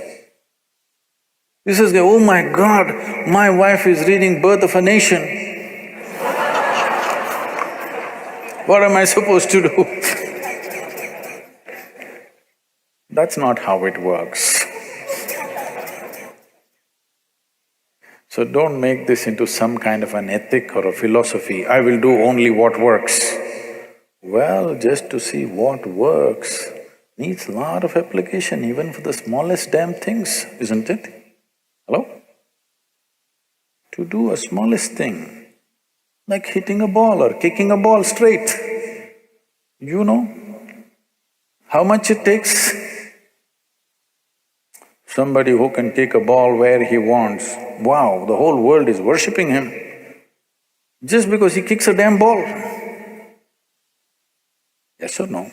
This is, oh my God, my wife is reading Birth of a Nation. What am I supposed to do? That's not how it works. So don't make this into some kind of an ethic or a philosophy, I will do only what works. Well, just to see what works needs a lot of application even for the smallest damn things, isn't it? Hello? To do a smallest thing, like hitting a ball or kicking a ball straight, you know how much it takes? Somebody who can kick a ball where he wants, wow, the whole world is worshipping him just because he kicks a damn ball. Yes or no?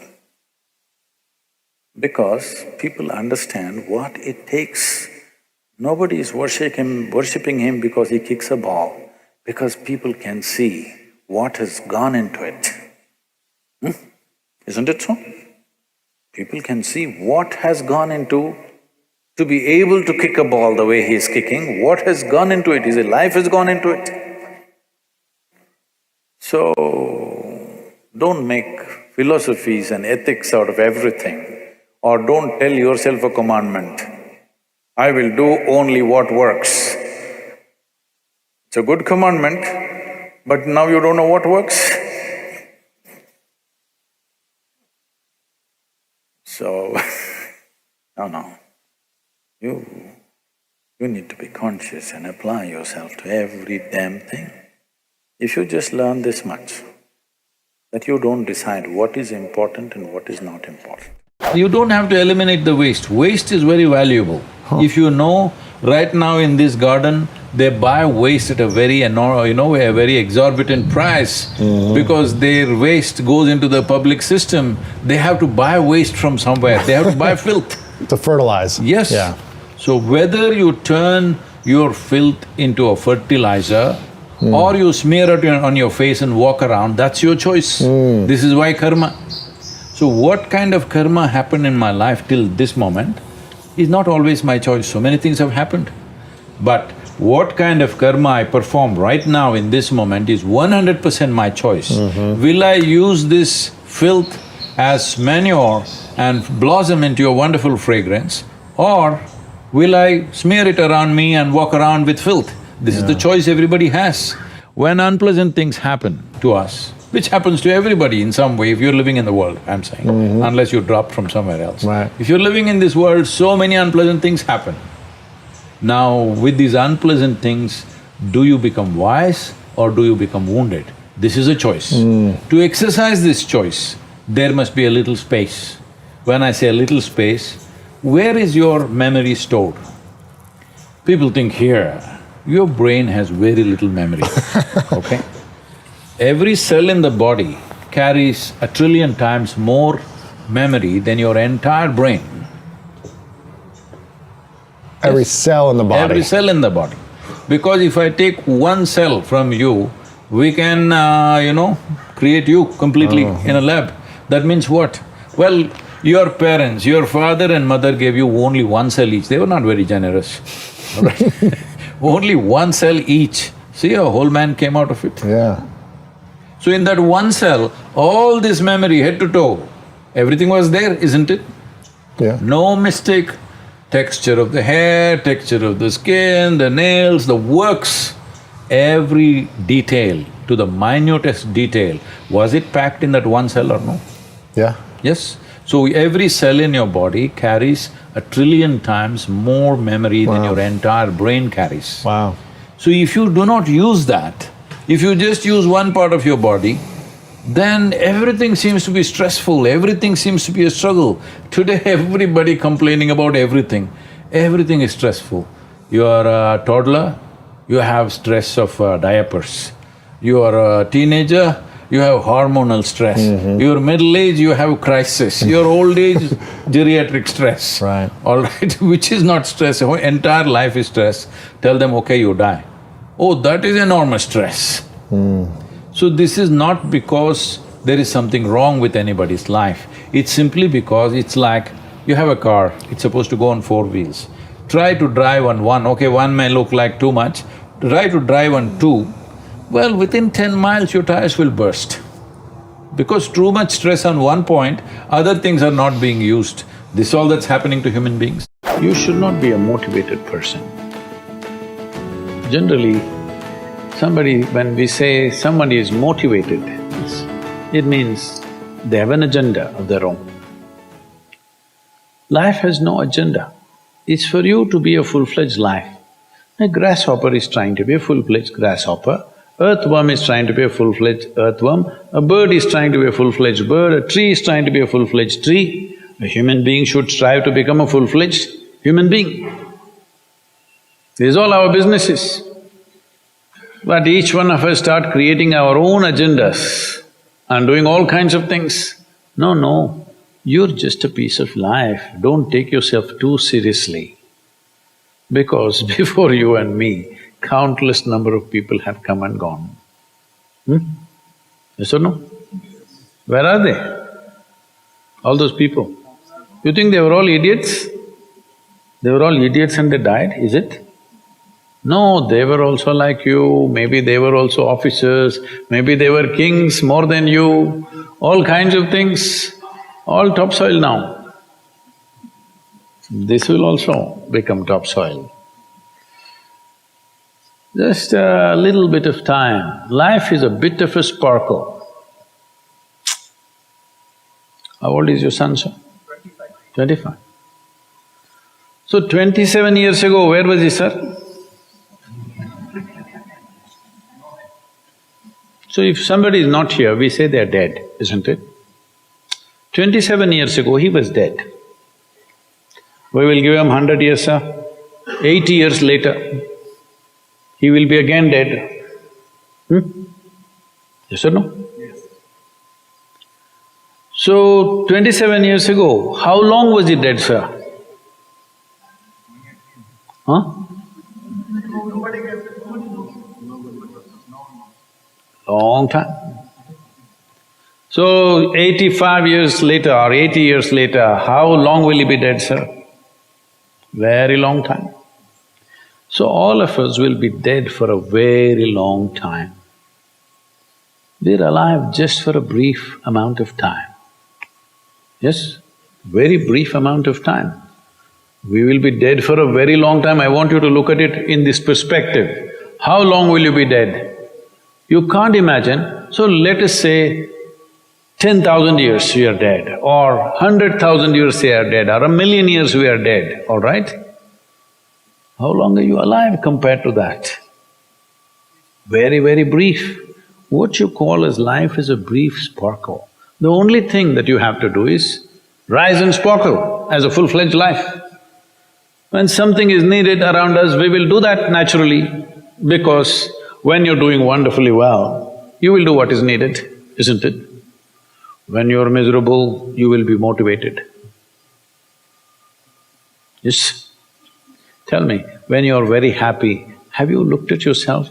Because people understand what it takes. Nobody is worshipping him because he kicks a ball, because people can see what has gone into it. Isn't it so? People can see what has gone into to be able to kick a ball the way he is kicking, what has gone into it, his life has gone into it. So, don't make philosophies and ethics out of everything, or don't tell yourself a commandment, I will do only what works. It's a good commandment, but now you don't know what works. So, no. You need to be conscious and apply yourself to every damn thing. If you just learn this much, that you don't decide what is important and what is not important. You don't have to eliminate the waste. Waste is very valuable. If you know, right now in this garden, they buy waste at a very a very exorbitant price because their waste goes into the public system. They have to buy waste from somewhere, they have to buy filth. To fertilize. Yes. Yeah. So whether you turn your filth into a fertilizer or you smear it on your face and walk around, that's your choice. This is why karma. So what kind of karma happened in my life till this moment is not always my choice. So many things have happened. But what kind of karma I perform right now in this moment is 100% my choice. Will I use this filth as manure and blossom into a wonderful fragrance, or will I smear it around me and walk around with filth? This is the choice everybody has. When unpleasant things happen to us, which happens to everybody in some way if you're living in the world, I'm saying, unless you're dropped from somewhere else. Right. If you're living in this world, so many unpleasant things happen. Now, with these unpleasant things, do you become wise or do you become wounded? This is a choice. To exercise this choice, there must be a little space. When I say a little space, where is your memory stored? People think here, your brain has very little memory, okay? Every cell in the body carries 1 trillion times more memory than your entire brain. Every cell in the body. Every cell in the body. Because if I take one cell from you, we can, create you completely in a lab. That means what? Well, your parents, your father and mother gave you only one cell each, they were not very generous, all right? Only one cell each. See, a whole man came out of it. Yeah. So in that one cell, all this memory, head to toe, everything was there, isn't it? Yeah. No mistake. Texture of the hair, texture of the skin, the nails, the works, every detail, to the minutest detail, was it packed in that one cell or no? Yeah. Yes? So every cell in your body carries 1 trillion times more memory than your entire brain carries. Wow. So if you do not use that, if you just use one part of your body, then everything seems to be stressful, everything seems to be a struggle. Today everybody complaining about everything, everything is stressful. You are a toddler, you have stress of diapers. You are a teenager, you have hormonal stress. Your middle age, you have crisis. Your old age, geriatric stress. Right. All right, which is not stress, your entire life is stress. Tell them, okay, you die. Oh, that is enormous stress. So this is not because there is something wrong with anybody's life. It's simply because it's like you have a car, it's supposed to go on 4 wheels. Try to drive on one, okay, one may look like too much. Try to drive on 2, well, within 10 miles your tires will burst. Because too much stress on one point, other things are not being used. This is all that's happening to human beings. You should not be a motivated person. Generally, when we say somebody is motivated, it means they have an agenda of their own. Life has no agenda. It's for you to be a full-fledged life. A grasshopper is trying to be a full-fledged grasshopper, earthworm is trying to be a full-fledged earthworm, a bird is trying to be a full-fledged bird, a tree is trying to be a full-fledged tree. A human being should strive to become a full-fledged human being. This is all our business is. But each one of us start creating our own agendas and doing all kinds of things. No, you're just a piece of life, don't take yourself too seriously. Because before you and me, countless number of people have come and gone. Yes or no? Where are they? All those people. You think they were all idiots? They were all idiots and they died, is it? No, they were also like you, maybe they were also officers, maybe they were kings more than you, all kinds of things, all topsoil now. This will also become topsoil. Just a little bit of time. Life is a bit of a sparkle. How old is your son, sir? 25. So 27 years ago, where was he, sir? So if somebody is not here, we say they're dead, isn't it? 27 years ago, he was dead. We will give him 100 years, sir. 80 years later, he will be again dead. Yes or no? Yes. So, 27 years ago, how long was he dead, sir? Huh? Long time. So, 85 years later or 80 years later, how long will he be dead, sir? Very long time. So all of us will be dead for a very long time. We're alive just for a brief amount of time. Yes, very brief amount of time. We will be dead for a very long time. I want you to look at it in this perspective. How long will you be dead? You can't imagine. So let us say 10,000 years we are dead, or 100,000 years we are dead, or 1,000,000 years we are dead, all right? How long are you alive compared to that? Very, very brief. What you call as life is a brief sparkle. The only thing that you have to do is rise and sparkle as a full-fledged life. When something is needed around us, we will do that naturally, because when you're doing wonderfully well, you will do what is needed, isn't it? When you're miserable, you will be motivated. Yes? Tell me, when you're very happy, have you looked at yourself?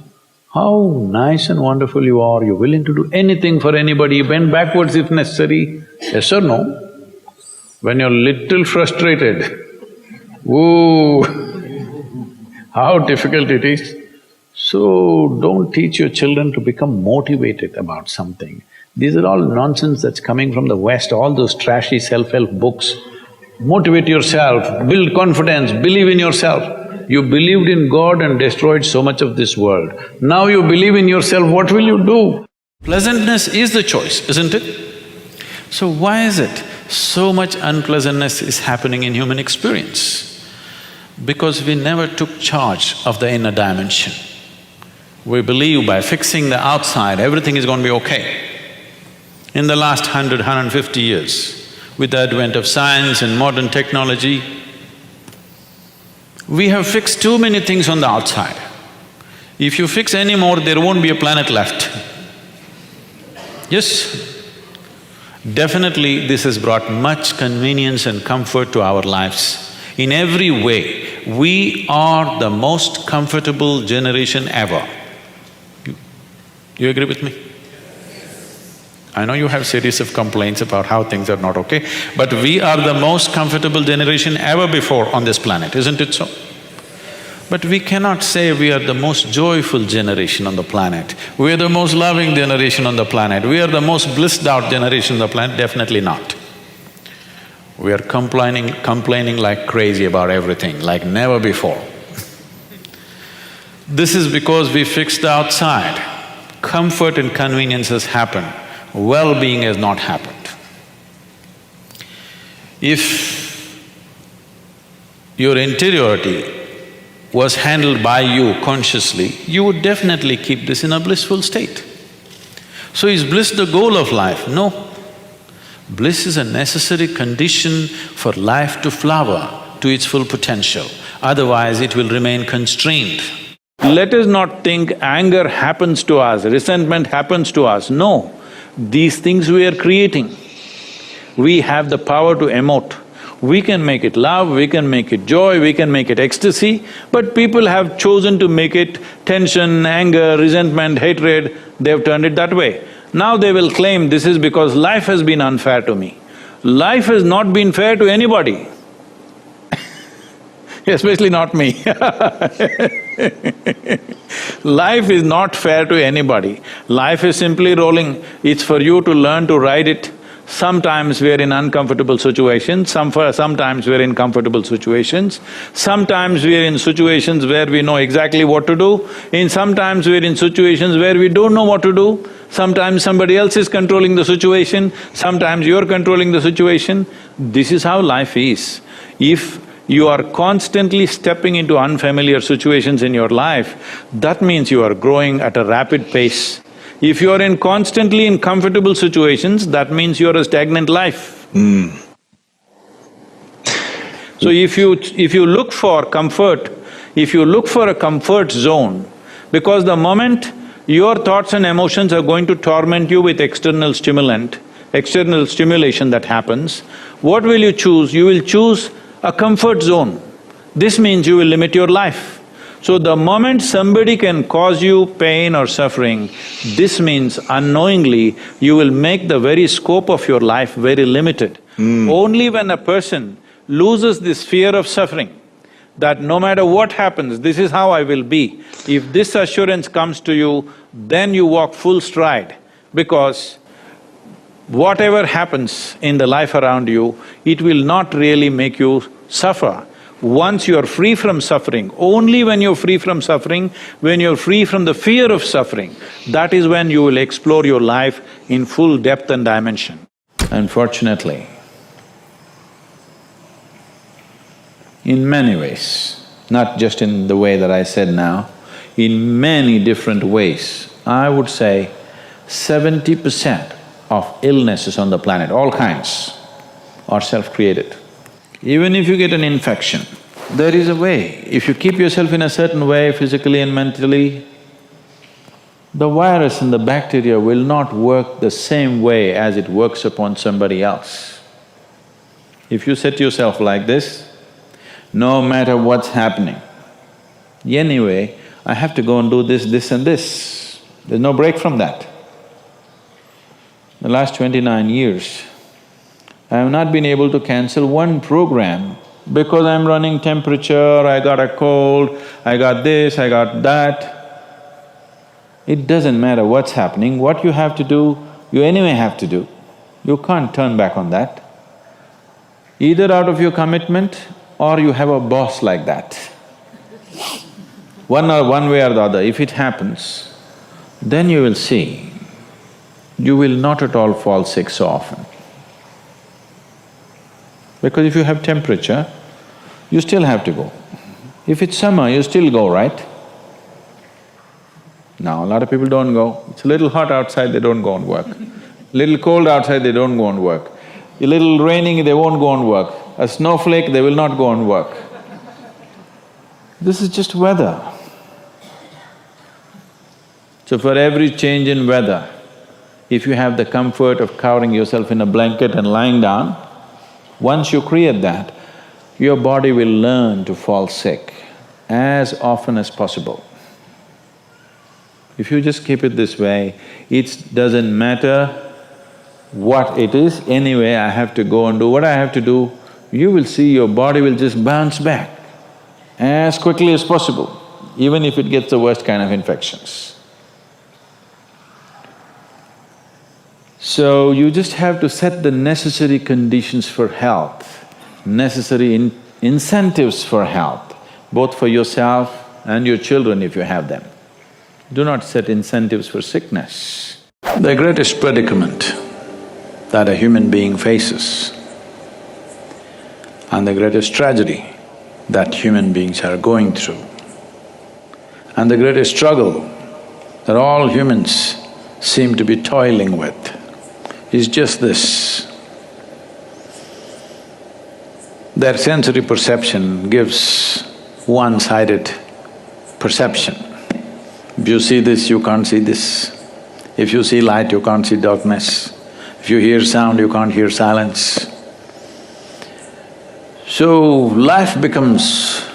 How nice and wonderful you are, you're willing to do anything for anybody, bend backwards if necessary, yes or no? When you're little frustrated, ooh, how difficult it is. So, don't teach your children to become motivated about something. These are all nonsense that's coming from the West, all those trashy self-help books. Motivate yourself, build confidence, believe in yourself. You believed in God and destroyed so much of this world. Now you believe in yourself, what will you do? Pleasantness is the choice, isn't it? So why is it so much unpleasantness is happening in human experience? Because we never took charge of the inner dimension. We believe by fixing the outside, everything is going to be okay. In the last 100, 150 years, with the advent of science and modern technology, we have fixed too many things on the outside. If you fix any more, there won't be a planet left. Yes? Definitely this has brought much convenience and comfort to our lives. In every way, we are the most comfortable generation ever. You agree with me? I know you have series of complaints about how things are not okay, but we are the most comfortable generation ever before on this planet, isn't it so? But we cannot say we are the most joyful generation on the planet, we are the most loving generation on the planet, we are the most blissed out generation on the planet, definitely not. We are complaining like crazy about everything, like never before. This is because we fixed the outside. Comfort and convenience has happened, well-being has not happened. If your interiority was handled by you consciously, you would definitely keep this in a blissful state. So is bliss the goal of life? No. Bliss is a necessary condition for life to flower to its full potential, otherwise it will remain constrained. Let us not think anger happens to us, resentment happens to us, no. These things we are creating. We have the power to emote. We can make it love, we can make it joy, we can make it ecstasy, but people have chosen to make it tension, anger, resentment, hatred, they've turned it that way. Now they will claim this is because life has been unfair to me. Life has not been fair to anybody, especially not me. Life is not fair to anybody. Life is simply rolling, it's for you to learn to ride it. Sometimes we are in uncomfortable situations, sometimes we are in comfortable situations, sometimes we are in situations where we know exactly what to do, sometimes we are in situations where we don't know what to do, sometimes somebody else is controlling the situation, sometimes you're controlling the situation. This is how life is. If you are constantly stepping into unfamiliar situations in your life, that means you are growing at a rapid pace. If you're constantly in comfortable situations, that means you're a stagnant life. So if you look for comfort, if you look for a comfort zone, because the moment your thoughts and emotions are going to torment you with external stimulation that happens, what will you choose? You will choose a comfort zone. This means you will limit your life. So the moment somebody can cause you pain or suffering, this means unknowingly you will make the very scope of your life very limited. Only when a person loses this fear of suffering, that no matter what happens, this is how I will be. If this assurance comes to you, then you walk full stride, because whatever happens in the life around you, it will not really make you suffer. Once you're free from suffering, only when you're free from suffering, when you're free from the fear of suffering, that is when you will explore your life in full depth and dimension. Unfortunately, in many ways, not just in the way that I said now, in many different ways, I would say 70% of illnesses on the planet, all kinds, are self-created. Even if you get an infection, there is a way. If you keep yourself in a certain way, physically and mentally, the virus and the bacteria will not work the same way as it works upon somebody else. If you set yourself like this, no matter what's happening, anyway, I have to go and do this, this and this. There's no break from that. The last 29 years, I have not been able to cancel one program because I'm running temperature, I got a cold, I got this, I got that. It doesn't matter what's happening, what you have to do, you anyway have to do. You can't turn back on that. Either out of your commitment or you have a boss like that. One way or the other, if it happens, then you will see, you will not at all fall sick so often. Because if you have temperature, you still have to go. If it's summer, you still go, right? Now, a lot of people don't go. It's a little hot outside, they don't go and work. Little cold outside, they don't go and work. A little raining, they won't go and work. A snowflake, they will not go and work. This is just weather. So for every change in weather, if you have the comfort of covering yourself in a blanket and lying down, once you create that, your body will learn to fall sick as often as possible. If you just keep it this way, it doesn't matter what it is, anyway I have to go and do what I have to do, you will see your body will just bounce back as quickly as possible, even if it gets the worst kind of infections. So you just have to set the necessary conditions for health, necessary incentives for health, both for yourself and your children if you have them. Do not set incentives for sickness. The greatest predicament that a human being faces and the greatest tragedy that human beings are going through and the greatest struggle that all humans seem to be toiling with is just this. Their sensory perception gives one-sided perception. If you see this, you can't see this. If you see light, you can't see darkness. If you hear sound, you can't hear silence. So life becomes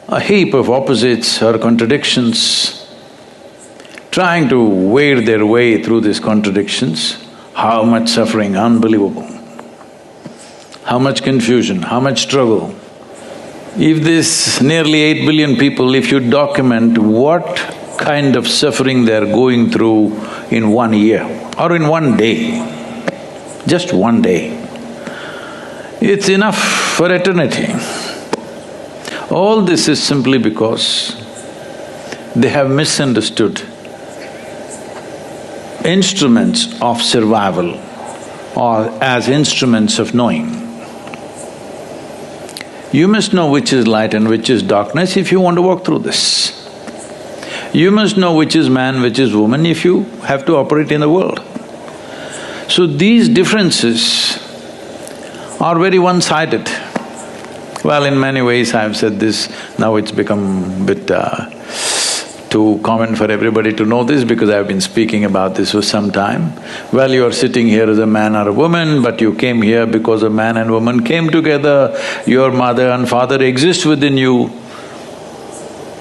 a heap of opposites or contradictions. Trying to wade their way through these contradictions, how much suffering, unbelievable. How much confusion, how much struggle. If this nearly 8 billion people, if you document what kind of suffering they're going through in 1 year or in 1 day, just 1 day, it's enough for eternity. All this is simply because they have misunderstood instruments of survival or as instruments of knowing. You must know which is light and which is darkness if you want to walk through this. You must know which is man, which is woman if you have to operate in the world. So these differences are very one-sided. Well, in many ways I've said this, now it's become a bit too common for everybody to know this because I've been speaking about this for some time. Well, you're sitting here as a man or a woman, but you came here because a man and woman came together, your mother and father exist within you.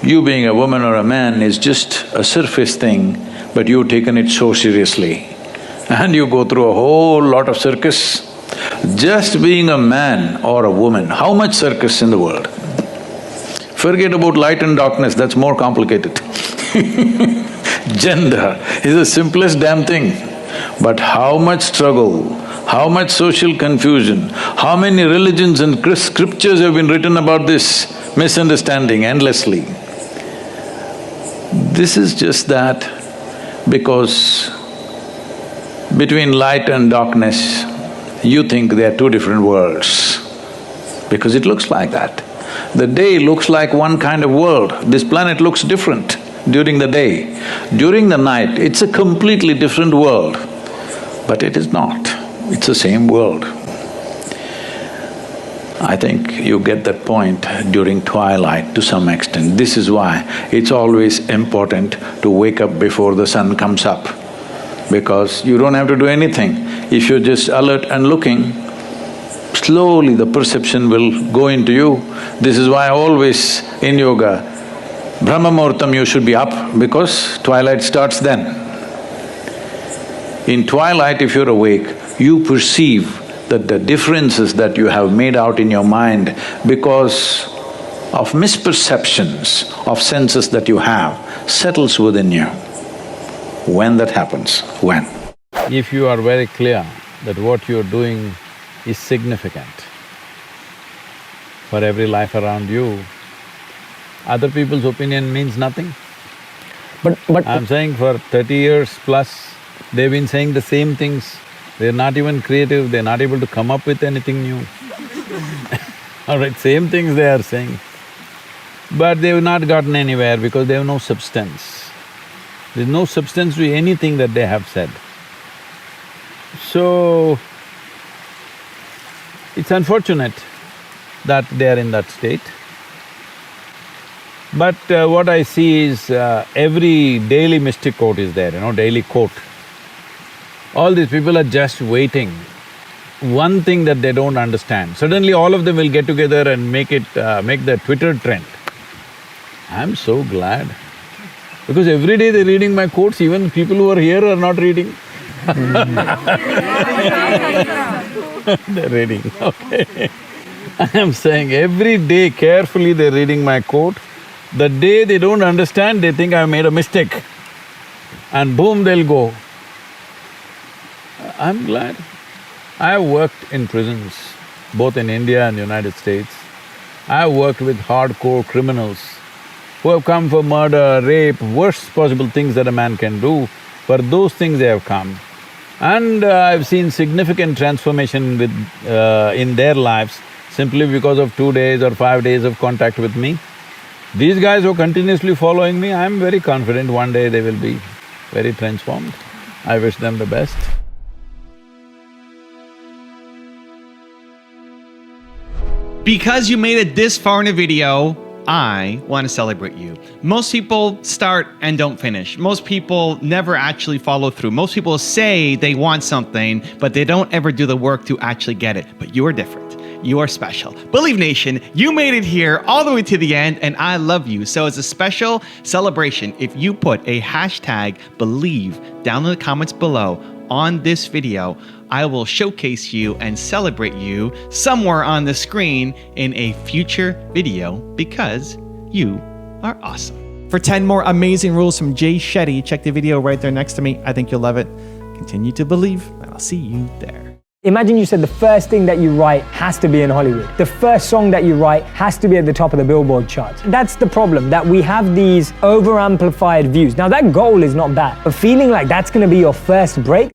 You being a woman or a man is just a surface thing, but you've taken it so seriously. And you go through a whole lot of circus. Just being a man or a woman, how much circus in the world? Forget about light and darkness, that's more complicated. Gender is the simplest damn thing. But how much struggle, how much social confusion, how many religions and scriptures have been written about this misunderstanding endlessly. This is just that because between light and darkness, you think they are two different worlds, because it looks like that. The day looks like one kind of world, this planet looks different during the day. During the night, it's a completely different world, but it is not, it's the same world. I think you get that point during twilight to some extent. This is why it's always important to wake up before the sun comes up, because you don't have to do anything. If you're just alert and looking, slowly the perception will go into you. This is why always in yoga, Brahma Muhurtam you should be up because twilight starts then. In twilight, if you're awake, you perceive that the differences that you have made out in your mind because of misperceptions of senses that you have settles within you. When that happens? When? If you are very clear that what you're doing is significant for every life around you, other people's opinion means nothing. But I'm saying for 30 years plus, they've been saying the same things. They're not even creative, they're not able to come up with anything new. All right, same things they are saying. But they've not gotten anywhere because they have no substance. There's no substance to anything that they have said. So, it's unfortunate that they are in that state. But what I see is every daily mystic quote is there, daily quote. All these people are just waiting. One thing that they don't understand, suddenly all of them will get together and make the Twitter trend. I'm so glad, because every day they're reading my quotes, even people who are here are not reading. They're reading, okay. I'm saying every day carefully they're reading my quote. The day they don't understand, they think I've made a mistake, and boom, they'll go. I'm glad. I have worked in prisons, both in India and United States. I have worked with hardcore criminals who have come for murder, rape, worst possible things that a man can do. For those things they have come. And I've seen significant transformation in their lives simply because of 2 days or 5 days of contact with me. These guys who are continuously following me, I'm very confident one day they will be very transformed. I wish them the best. Because you made it this far in a video, I want to celebrate you. Most people start and don't finish. Most people never actually follow through. Most people say they want something, but they don't ever do the work to actually get it. But you are different. You are special. Believe Nation, you made it here all the way to the end, and I love you. So as a special celebration, if you put a hashtag believe down in the comments below on this video, I will showcase you and celebrate you somewhere on the screen in a future video because you are awesome. For 10 more amazing rules from Jay Shetty, check the video right there next to me. I think you'll love it. Continue to believe, and I'll see you there. Imagine you said the first thing that you write has to be in Hollywood. The first song that you write has to be at the top of the Billboard charts. That's the problem, that we have these over-amplified views. Now that goal is not bad, but feeling like that's gonna be your first break,